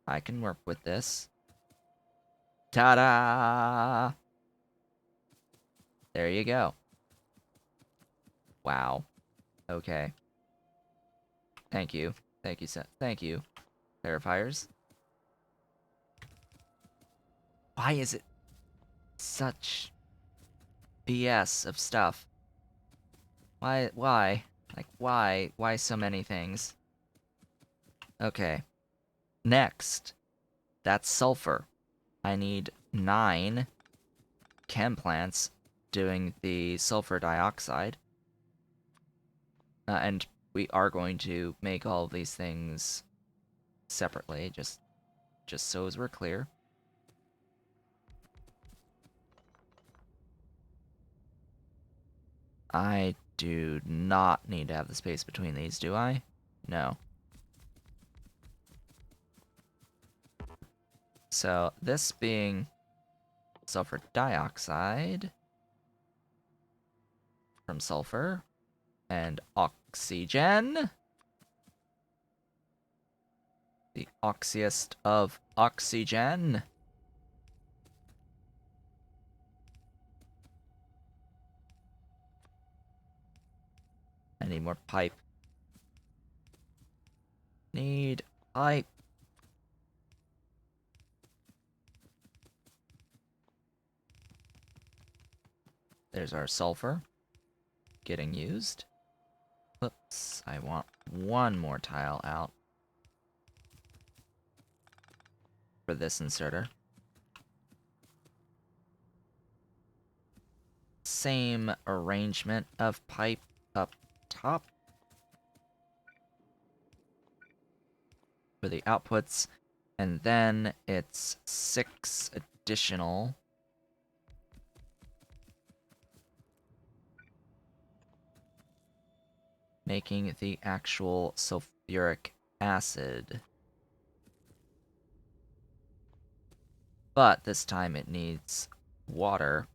[SPEAKER 1] I can work with this. Ta-da! There you go. Wow. Okay. Thank you. Thank you, thank you, clarifiers. Why is it such BS of stuff? Why? Like, why so many things? Okay. Next. That's sulfur. I need 9 chem plants doing the sulfur dioxide. And we are going to make all of these things separately, just so as we're clear. I do not need to have the space between these, do I? No. So, this being sulfur dioxide from sulfur and oxygen. The oxiest of oxygen. I need more pipe. Need pipe. There's our sulfur getting used. Oops, I want one more tile out for this inserter. Same arrangement of pipe up top for the outputs, and then it's 6 additional making the actual sulfuric acid. But this time it needs water,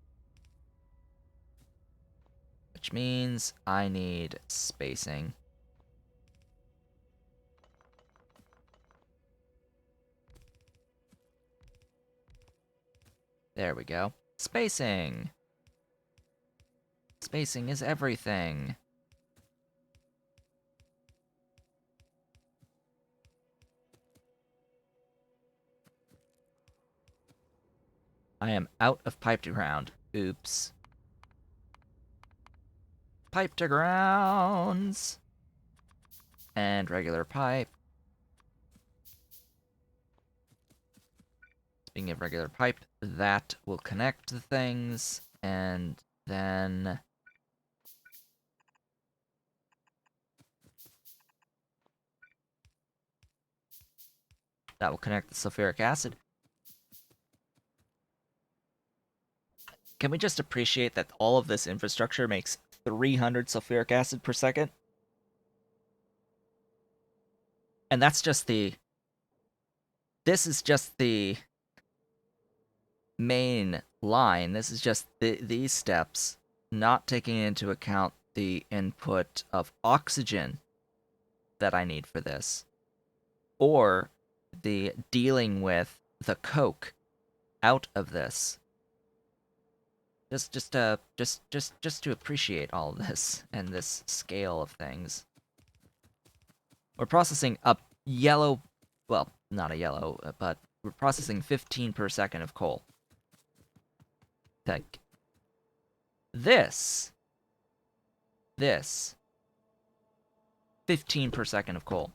[SPEAKER 1] which means I need spacing. There we go. Spacing! Spacing is everything. I am out of pipe to ground. Oops. Pipe to grounds! And regular pipe. Speaking of regular pipe, that will connect the things, and then that will connect the sulfuric acid. Can we just appreciate that all of this infrastructure makes 300 sulfuric acid per second? And that's just the... This is just the main line. This is just these steps, not taking into account the input of oxygen that I need for this, or the dealing with the coke out of this. Just to appreciate all of this and this scale of things. We're processing a yellow, well, not a yellow, but we're processing 15 per second of coal. Like, this, 15 per second of coal.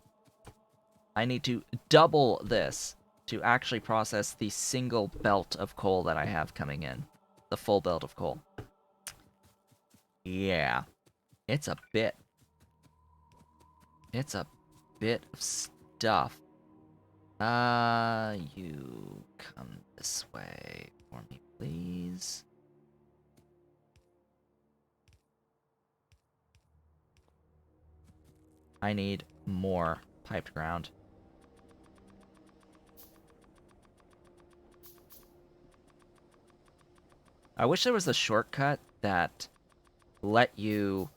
[SPEAKER 1] I need to double this to actually process the single belt of coal that I have coming in. The full belt of coal. Yeah. It's a bit. It's a bit of stuff. You come this way for me, please. I need more piped ground. I wish there was a shortcut that let you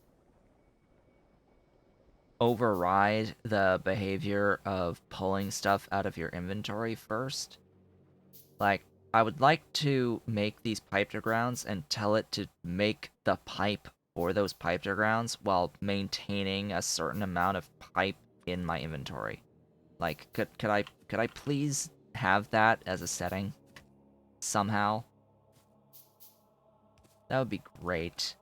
[SPEAKER 1] override the behavior of pulling stuff out of your inventory first. Like, I would like to make these piped grounds and tell it to make the pipe for those piped grounds while maintaining a certain amount of pipe in my inventory. Like, could I please have that as a setting somehow? That would be great.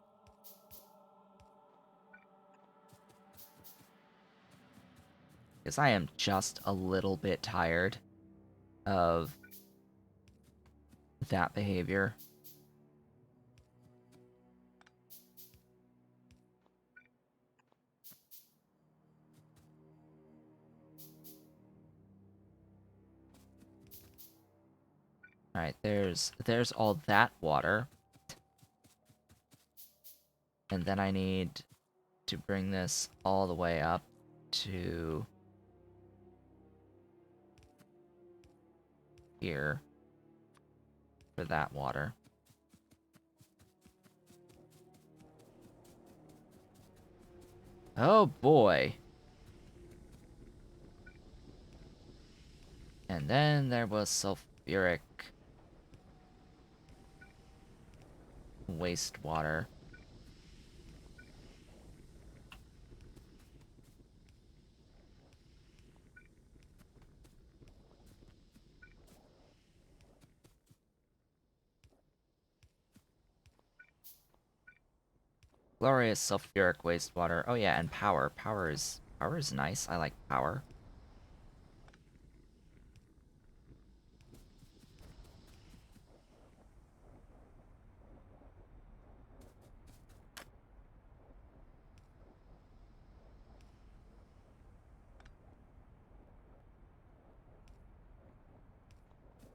[SPEAKER 1] Because I am just a little bit tired of that behavior. Alright, there's all that water. And then I need to bring this all the way up to here for that water. Oh boy. And then there was sulfuric wastewater. Glorious sulfuric wastewater. Oh yeah, and power. Power is nice. I like power.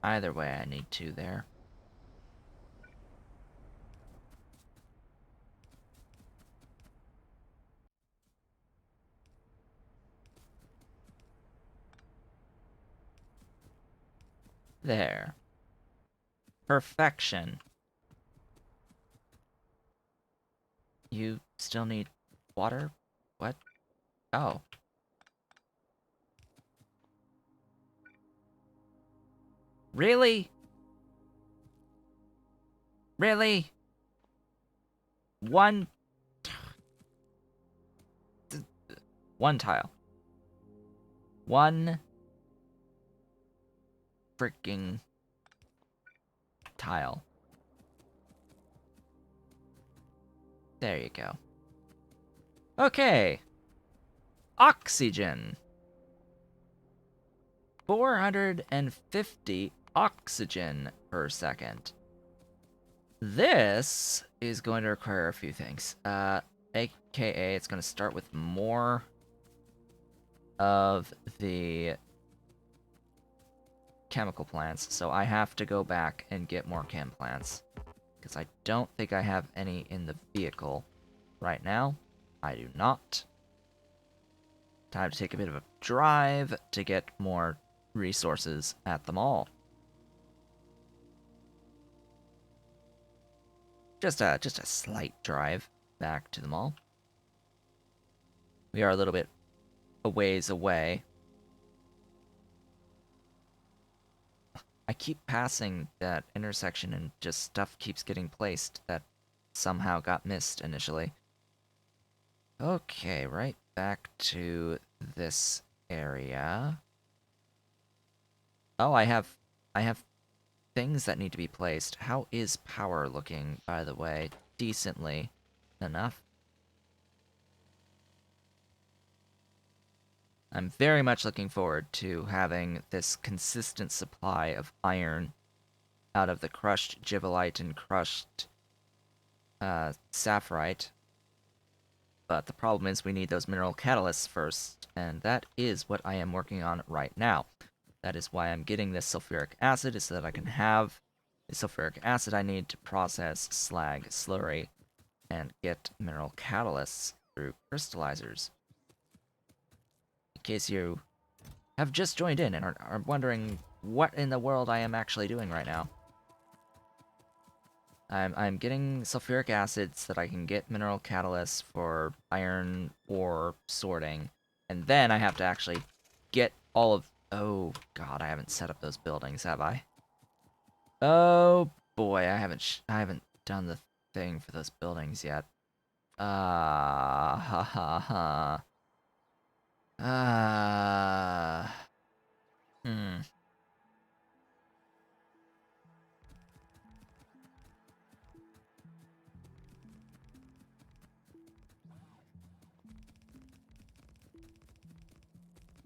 [SPEAKER 1] Either way, I need two there. There. Perfection. You still need water? What? Oh. Really? Really? One... One tile. One... freaking... tile. There you go. Okay. Oxygen. 450 oxygen per second. This is going to require a few things. AKA, it's going to start with more of the chemical plants, so I have to go back and get more chem plants. Because I don't think I have any in the vehicle right now. I do not. Time to take a bit of a drive to get more resources at the mall. Just a slight drive back to the mall. We are a little bit a ways away. I keep passing that intersection and just stuff keeps getting placed that somehow got missed initially. Okay, right back to this area. Oh, I have things that need to be placed. How is power looking, by the way? Decently enough. I'm very much looking forward to having this consistent supply of iron out of the crushed gibbelite and crushed sapphirite. But the problem is we need those mineral catalysts first, and that is what I am working on right now. That is why I'm getting this sulfuric acid, is so that I can have the sulfuric acid I need to process slag slurry and get mineral catalysts through crystallizers. In case you have just joined in and are wondering what in the world I am actually doing right now. I'm getting sulfuric acid so that I can get mineral catalysts for iron ore sorting. And then I have to actually get all of... Oh, God, I haven't set up those buildings, have I? Oh, boy, I haven't done the thing for those buildings yet. Ha ha ha. Ah. Hmm.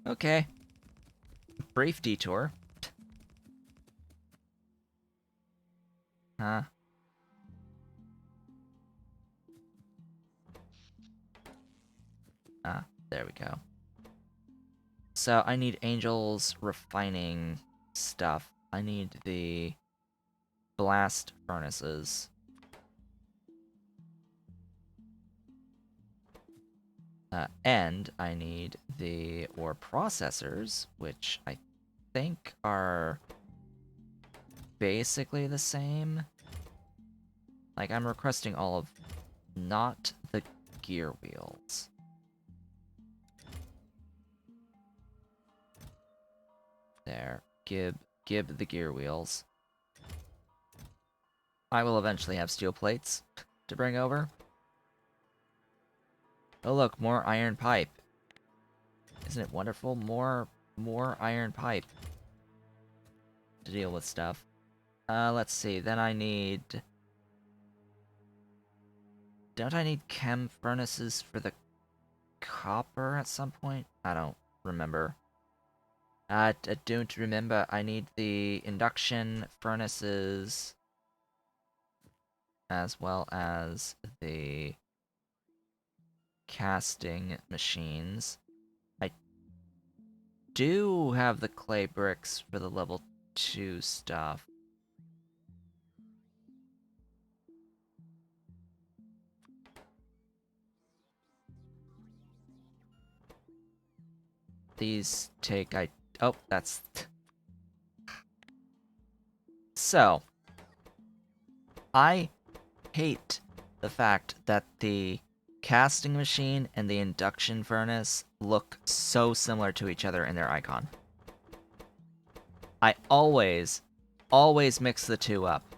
[SPEAKER 1] Okay. Brief detour. Huh. Ah, there we go. So I need Angel's refining stuff. I need the blast furnaces. And I need the ore processors, which I think are basically the same. Like, I'm requesting all of... not the gear wheels. There. Gib the gear wheels. I will eventually have steel plates to bring over. Oh look, more iron pipe. Isn't it wonderful? More iron pipe to deal with stuff. Let's see. Then I need... Don't I need chem furnaces for the copper at some point? I don't remember. I don't remember. I need the induction furnaces as well as the casting machines. I do have the clay bricks for the level 2 stuff. These take... Oh, that's... So, I hate the fact that the casting machine and the induction furnace look so similar to each other in their icon. I always mix the two up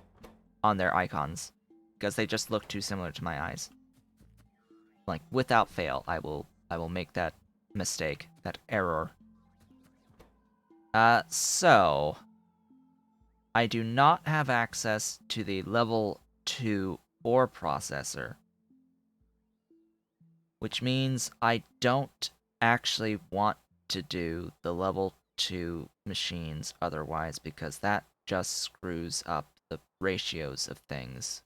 [SPEAKER 1] on their icons because they just look too similar to my eyes. Like, without fail, I will make that mistake, that error. So I do not have access to the level 2 ore processor, which means I don't actually want to do the level 2 machines otherwise, because that just screws up the ratios of things.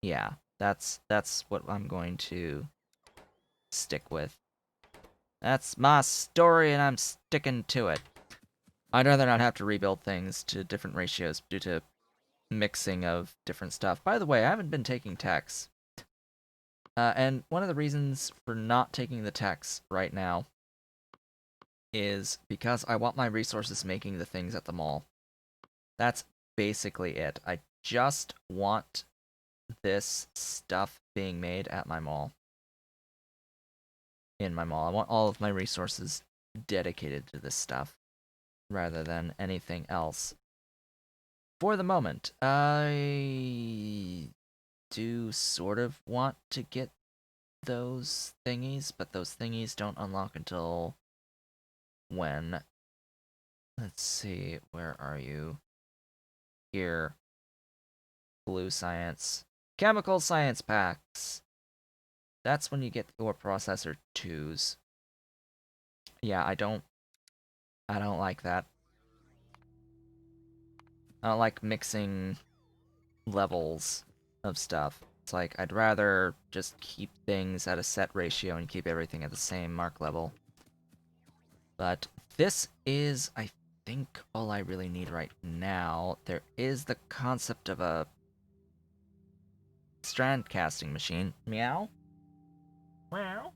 [SPEAKER 1] Yeah, that's what I'm going to stick with. That's my story, and I'm sticking to it. I'd rather not have to rebuild things to different ratios due to mixing of different stuff. By the way, I haven't been taking techs. And one of the reasons for not taking the techs right now is because I want my resources making the things at the mall. That's basically it. I just want this stuff being made at my mall. In my mall. I want all of my resources dedicated to this stuff rather than anything else. For the moment, I do sort of want to get those thingies, but those thingies don't unlock until when? Let's see, where are you? Here. Blue science. Chemical science packs. That's when you get your processor 2s. Yeah, I don't like that. I don't like mixing levels of stuff. It's like, I'd rather just keep things at a set ratio and keep everything at the same mark level. But this is, I think, all I really need right now. There is the concept of a strand casting machine. Meow? Meow?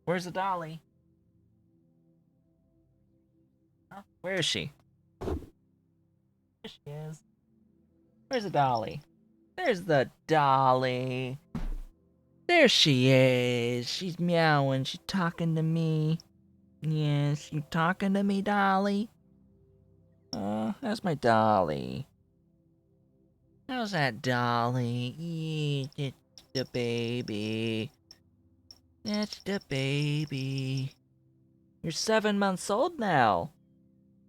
[SPEAKER 1] Where's the dolly? Oh, where is she? There she is. Where's the dolly? There's the dolly. There she is. She's meowing. She's talking to me. Yes, you talking to me, dolly? How's my dolly? How's that dolly? Yeah, that's the baby. That's the baby. You're 7 months old now.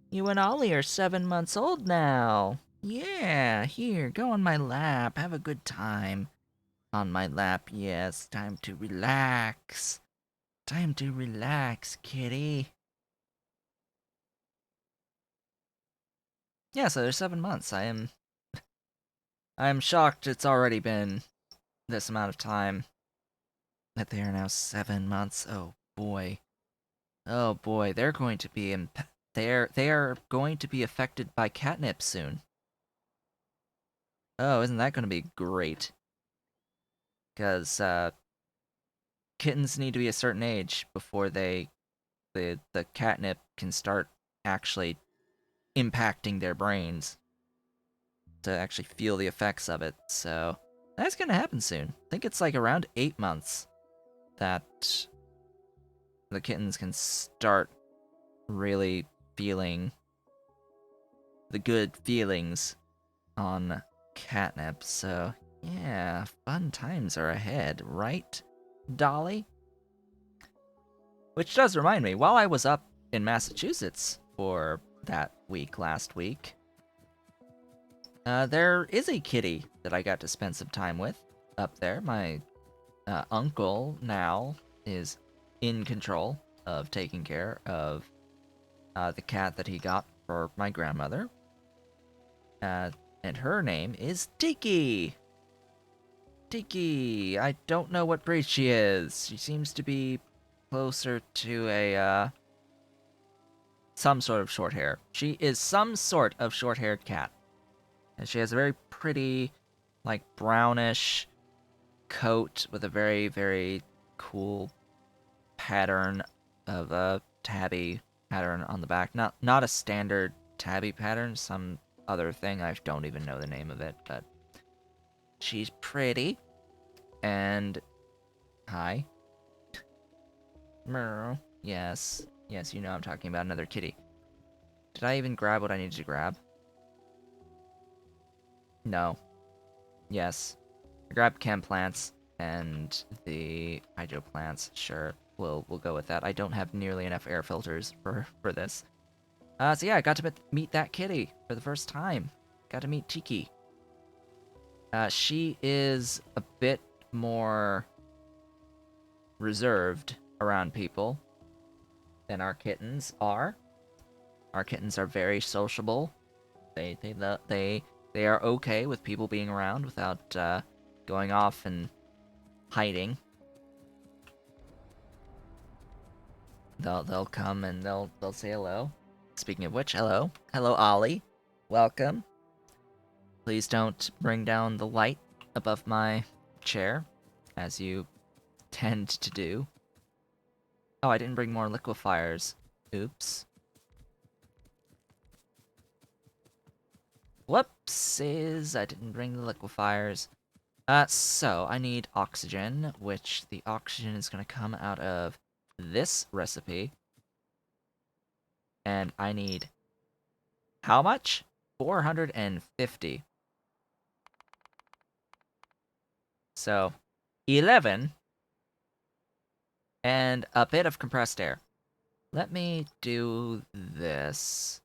[SPEAKER 1] You and Ollie are 7 months old now. Yeah, here, go on my lap. Have a good time. On my lap, yes. Time to relax. Time to relax, kitty. Yeah, so there's 7 months. I am shocked it's already been this amount of time. That they are now 7 months. Oh boy. Oh boy, they're going to be they are going to be affected by catnip soon. Oh, isn't that going to be great? Because kittens need to be a certain age before the catnip can start actually impacting their brains to actually feel the effects of it. So that's going to happen soon. I think it's like around 8 months that the kittens can start really feeling the good feelings on catnip. So, yeah, fun times are ahead, right, Dolly? Which does remind me, while I was up in Massachusetts for that week last week, there is a kitty that I got to spend some time with up there. My uncle now is in control of taking care of the cat that he got for my grandmother. And her name is Tiki. Tiki. I don't know what breed she is. She seems to be closer to a some sort of short hair. She is some sort of short-haired cat, and she has a very pretty, like brownish coat with a very very cool pattern of a tabby pattern on the back. Not a standard tabby pattern. Some other thing. I don't even know the name of it, but she's pretty. And hi. Merle. Yes. Yes, you know I'm talking about another kitty. Did I even grab what I needed to grab? No. Yes. I grabbed chem plants and the hydro plants. Sure. We'll go with that. I don't have nearly enough air filters for this. So yeah, I got to meet that kitty for the first time. Got to meet Tiki. She is a bit more reserved around people than our kittens are. Our kittens are very sociable. They are okay with people being around without going off and hiding. They'll come and they'll say hello. Speaking of which, hello Ollie, welcome. Please don't bring down the light above my chair, as you tend to do. Oh, I didn't bring more liquefiers. Oops. Whoopsies, I didn't bring the liquefiers. So I need oxygen, which the oxygen is gonna come out of this recipe. And I need how much? 450. So 11 and a bit of compressed air. Let me do this.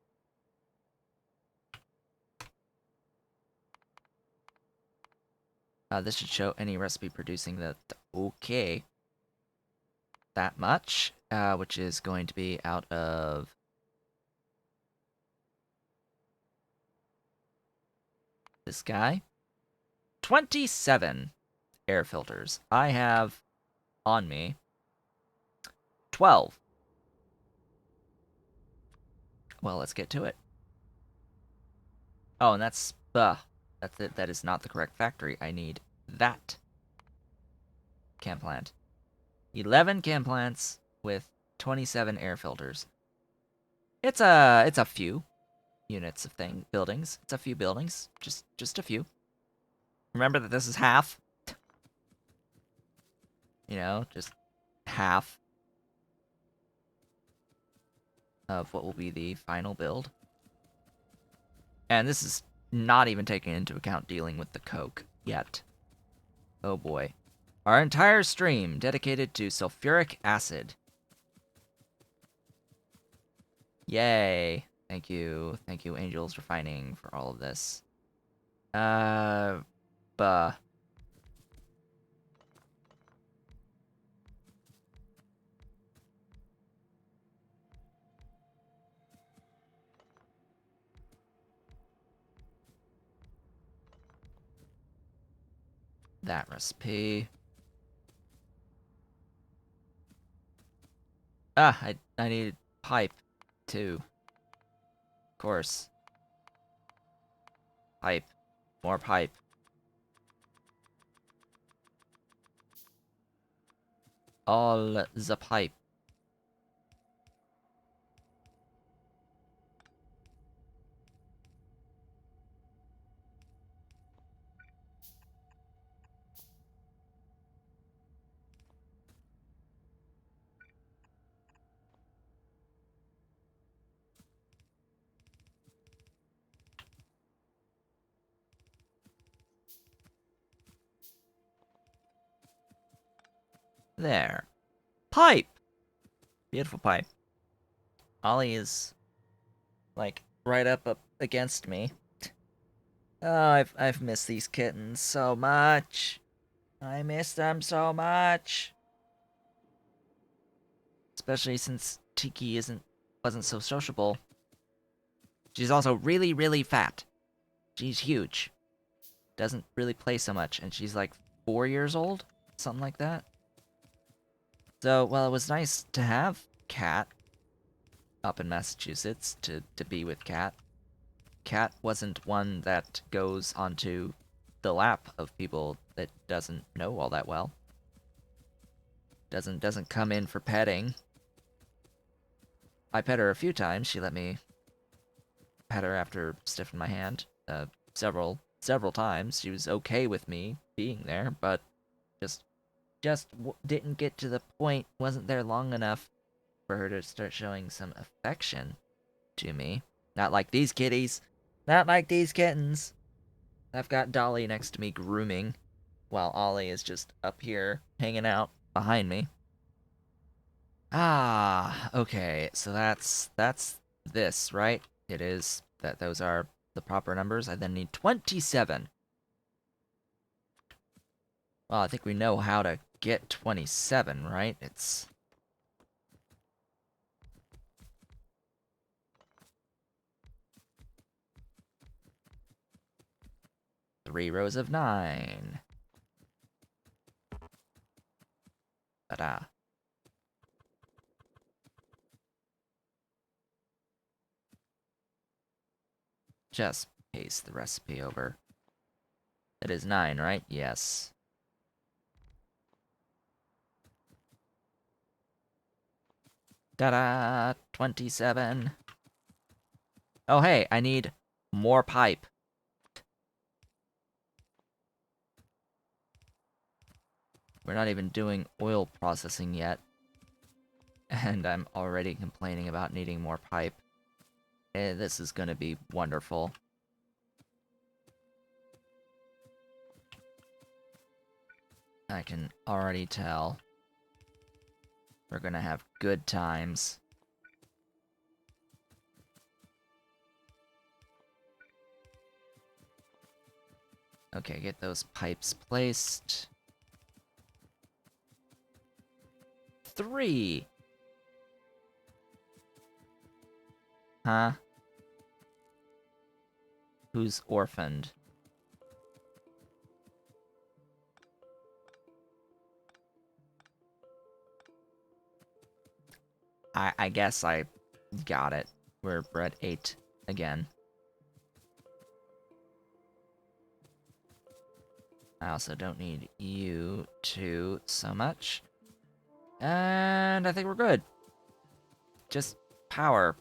[SPEAKER 1] This should show any recipe producing the okay. That much, which is going to be out of this guy. 27 air filters. I have on me 12. Well, let's get to it. Oh, and that's it. That is not the correct factory. I need that chem plant. 11 chem plants with 27 air filters. It's a few units of buildings. It's a few buildings. Just a few. Remember that this is half. Just half of what will be the final build. And this is not even taking into account dealing with the coke yet. Oh boy. Our entire stream dedicated to sulfuric acid. Yay. Thank you. Thank you, Angels Refining, for all of this. Buh. That recipe. I need pipe, too. Of course. Pipe. More pipe. All the pipe. There. Pipe! Beautiful pipe. Ollie is, like, right up against me. Oh, I've missed these kittens so much. I miss them so much. Especially since Tiki wasn't so sociable. She's also really, really fat. She's huge. Doesn't really play so much, and she's like 4 years old? Something like that. So, well, it was nice to have Cat up in Massachusetts to be with Cat. Cat wasn't one that goes onto the lap of people that doesn't know all that well. Doesn't come in for petting. I pet her a few times. She let me pet her after stiffing my hand. Several times. She was okay with me being there, but just didn't get to the point. Wasn't there long enough for her to start showing some affection to me. Not like these kitties. Not like these kittens. I've got Dolly next to me grooming, while Ollie is just up here hanging out behind me. Ah, okay. So that's this, right? It is that those are the proper numbers. I then need 27. Well, I think we know how to get 27, right? It's 3 rows of 9. Ta-da. Just paste the recipe over. It is 9, right? Yes. Ta-da! 27. Oh, hey, I need more pipe. We're not even doing oil processing yet. And I'm already complaining about needing more pipe. This is gonna be wonderful. I can already tell. We're gonna have good times. Okay, get those pipes placed. 3! Huh? Who's orphaned? I guess I got it. We're at 8 again. I also don't need you two so much. And I think we're good. Just power.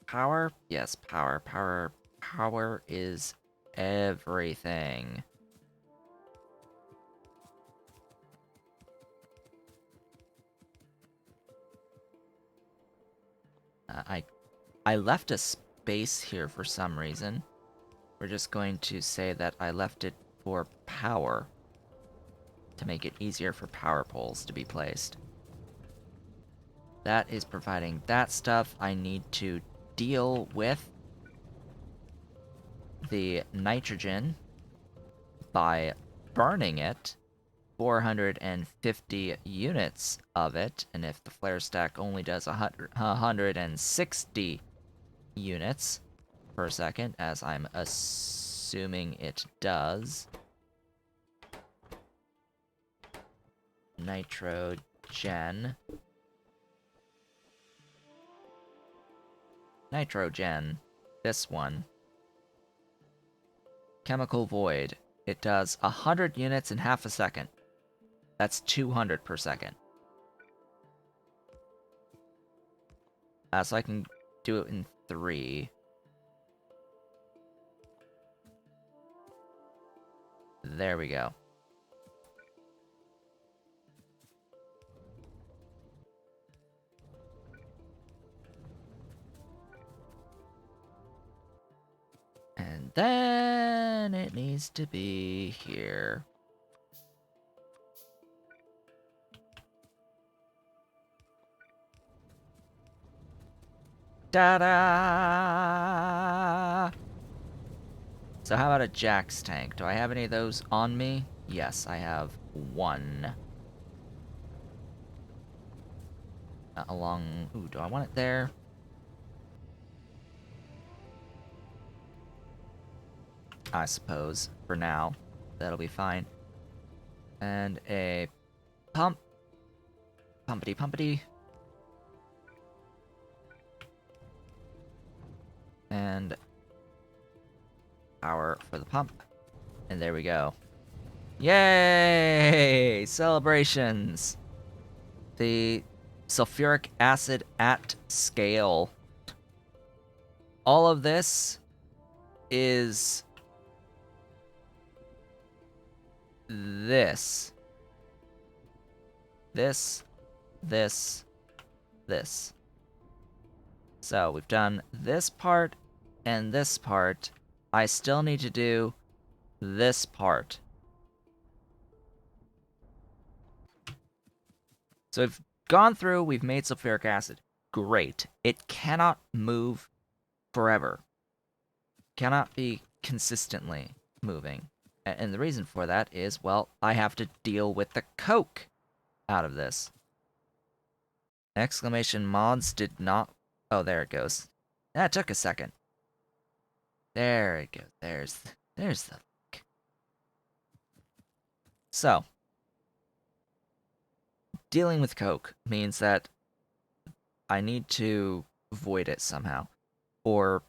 [SPEAKER 1] Power? Yes, power. Power is everything. I left a space here for some reason. We're just going to say that I left it for power to make it easier for power poles to be placed. That is providing that stuff. I need to deal with the nitrogen by burning it. 450 units of it, and if the flare stack only does 160 units per second, as I'm assuming it does. Nitrogen. This one. Chemical void. It does 100 units in half a second. That's 200 per second. So I can do it in 3. There we go. And then it needs to be here. Ta-da! So how about a Jack's tank? Do I have any of those on me? Yes, I have 1. Along... Ooh, do I want it there? I suppose, for now. That'll be fine. And a pump. Pumpity. And power for the pump. And there we go. Yay! Celebrations! The sulfuric acid at scale. All of this is this. This. So we've done this part and this part. I still need to do this part. So we've gone through, we've made sulfuric acid. Great. It cannot move forever. Cannot be consistently moving. And the reason for that is, well, I have to deal with the coke out of this. Exclamation mods did not... Oh, there it goes. That took a second. There it goes. There's the link. So, dealing with coke means that I need to void it somehow. Or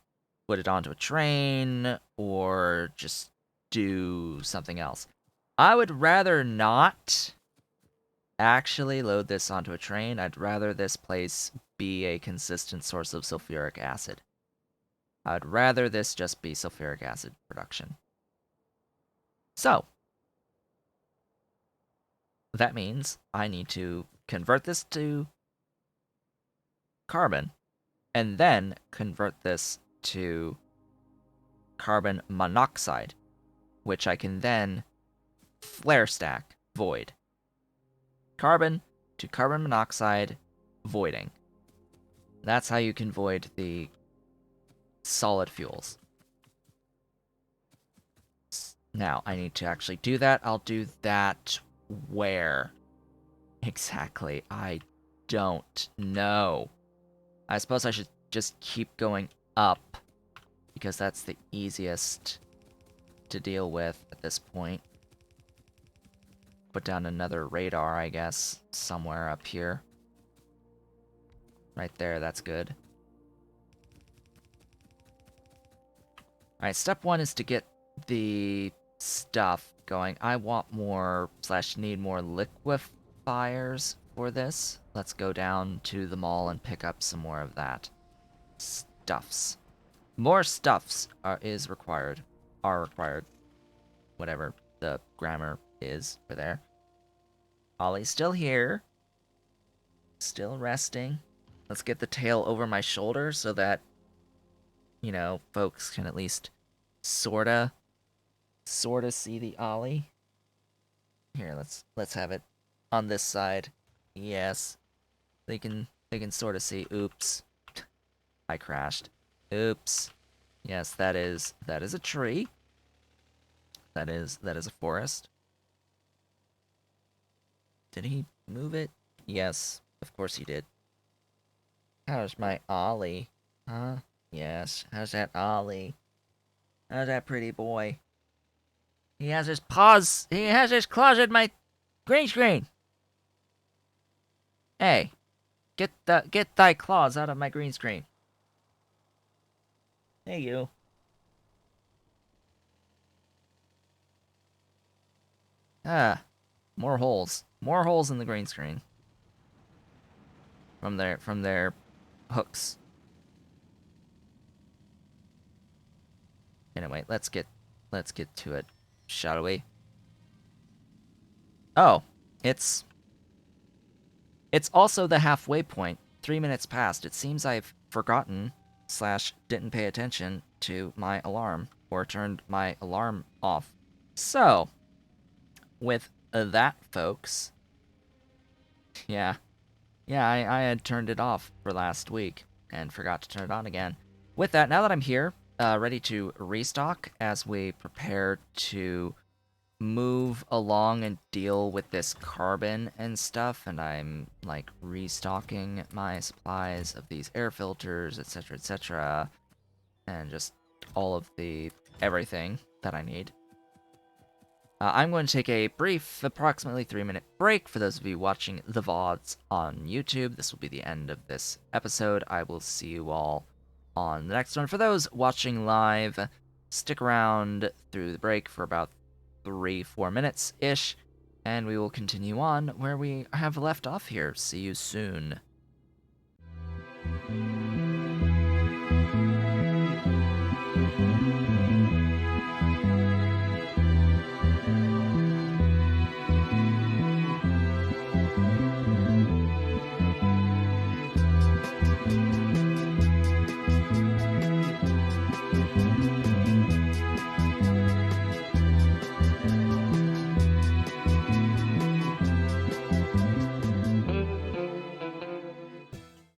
[SPEAKER 1] put it onto a train, or just do something else. I would rather not actually load this onto a train. I'd rather this place be a consistent source of sulfuric acid. I'd rather this just be sulfuric acid production. So, that means I need to convert this to carbon, and then convert this to carbon monoxide, which I can then flare stack, void. Carbon to carbon monoxide, voiding. That's how you can void the solid fuels. Now, I need to actually do that. I'll do that where? Exactly. I don't know. I suppose I should just keep going up, because that's the easiest to deal with at this point. Put down another radar, I guess, somewhere up here. Right there, that's good. Alright, step 1 is to get the stuff going. I want more, / need more liquefiers for this. let's go down to the mall and pick up some more of that stuffs. More stuffs is required. Are required. Whatever the grammar is for there. Ollie's still here. Still resting. Let's get the tail over my shoulder so that, you know, folks can at least sorta see the Ollie. Here, let's have it on this side. Yes. They can sorta see. Oops. I crashed. Oops. Yes, that is a tree. That is a forest. Did he move it? Yes, of course he did. How's my Ollie? Huh? Yes. How's that Ollie? How's that pretty boy? He has his paws. He has his claws in my green screen. Hey, get thy claws out of my green screen. Hey, you. Ah, more holes. More holes in the green screen. From their hooks. Anyway, let's get to it, shall we? Oh, it's also the halfway point. 3 minutes past. It seems I've forgotten / didn't pay attention to my alarm or turned my alarm off. So, with that, folks, yeah, I had turned it off for last week and forgot to turn it on again. With that, now that I'm here, ready to restock as we prepare to move along and deal with this carbon and stuff, and I'm like restocking my supplies of these air filters, etc., and just all of the everything that I need. I'm going to take a brief, approximately 3-minute break. For those of you watching the VODs on YouTube, this will be the end of this episode. I will see you all on the next one. For those watching live, stick around through the break for about 3-4 minutes-ish, and we will continue on where we have left off here. See you soon.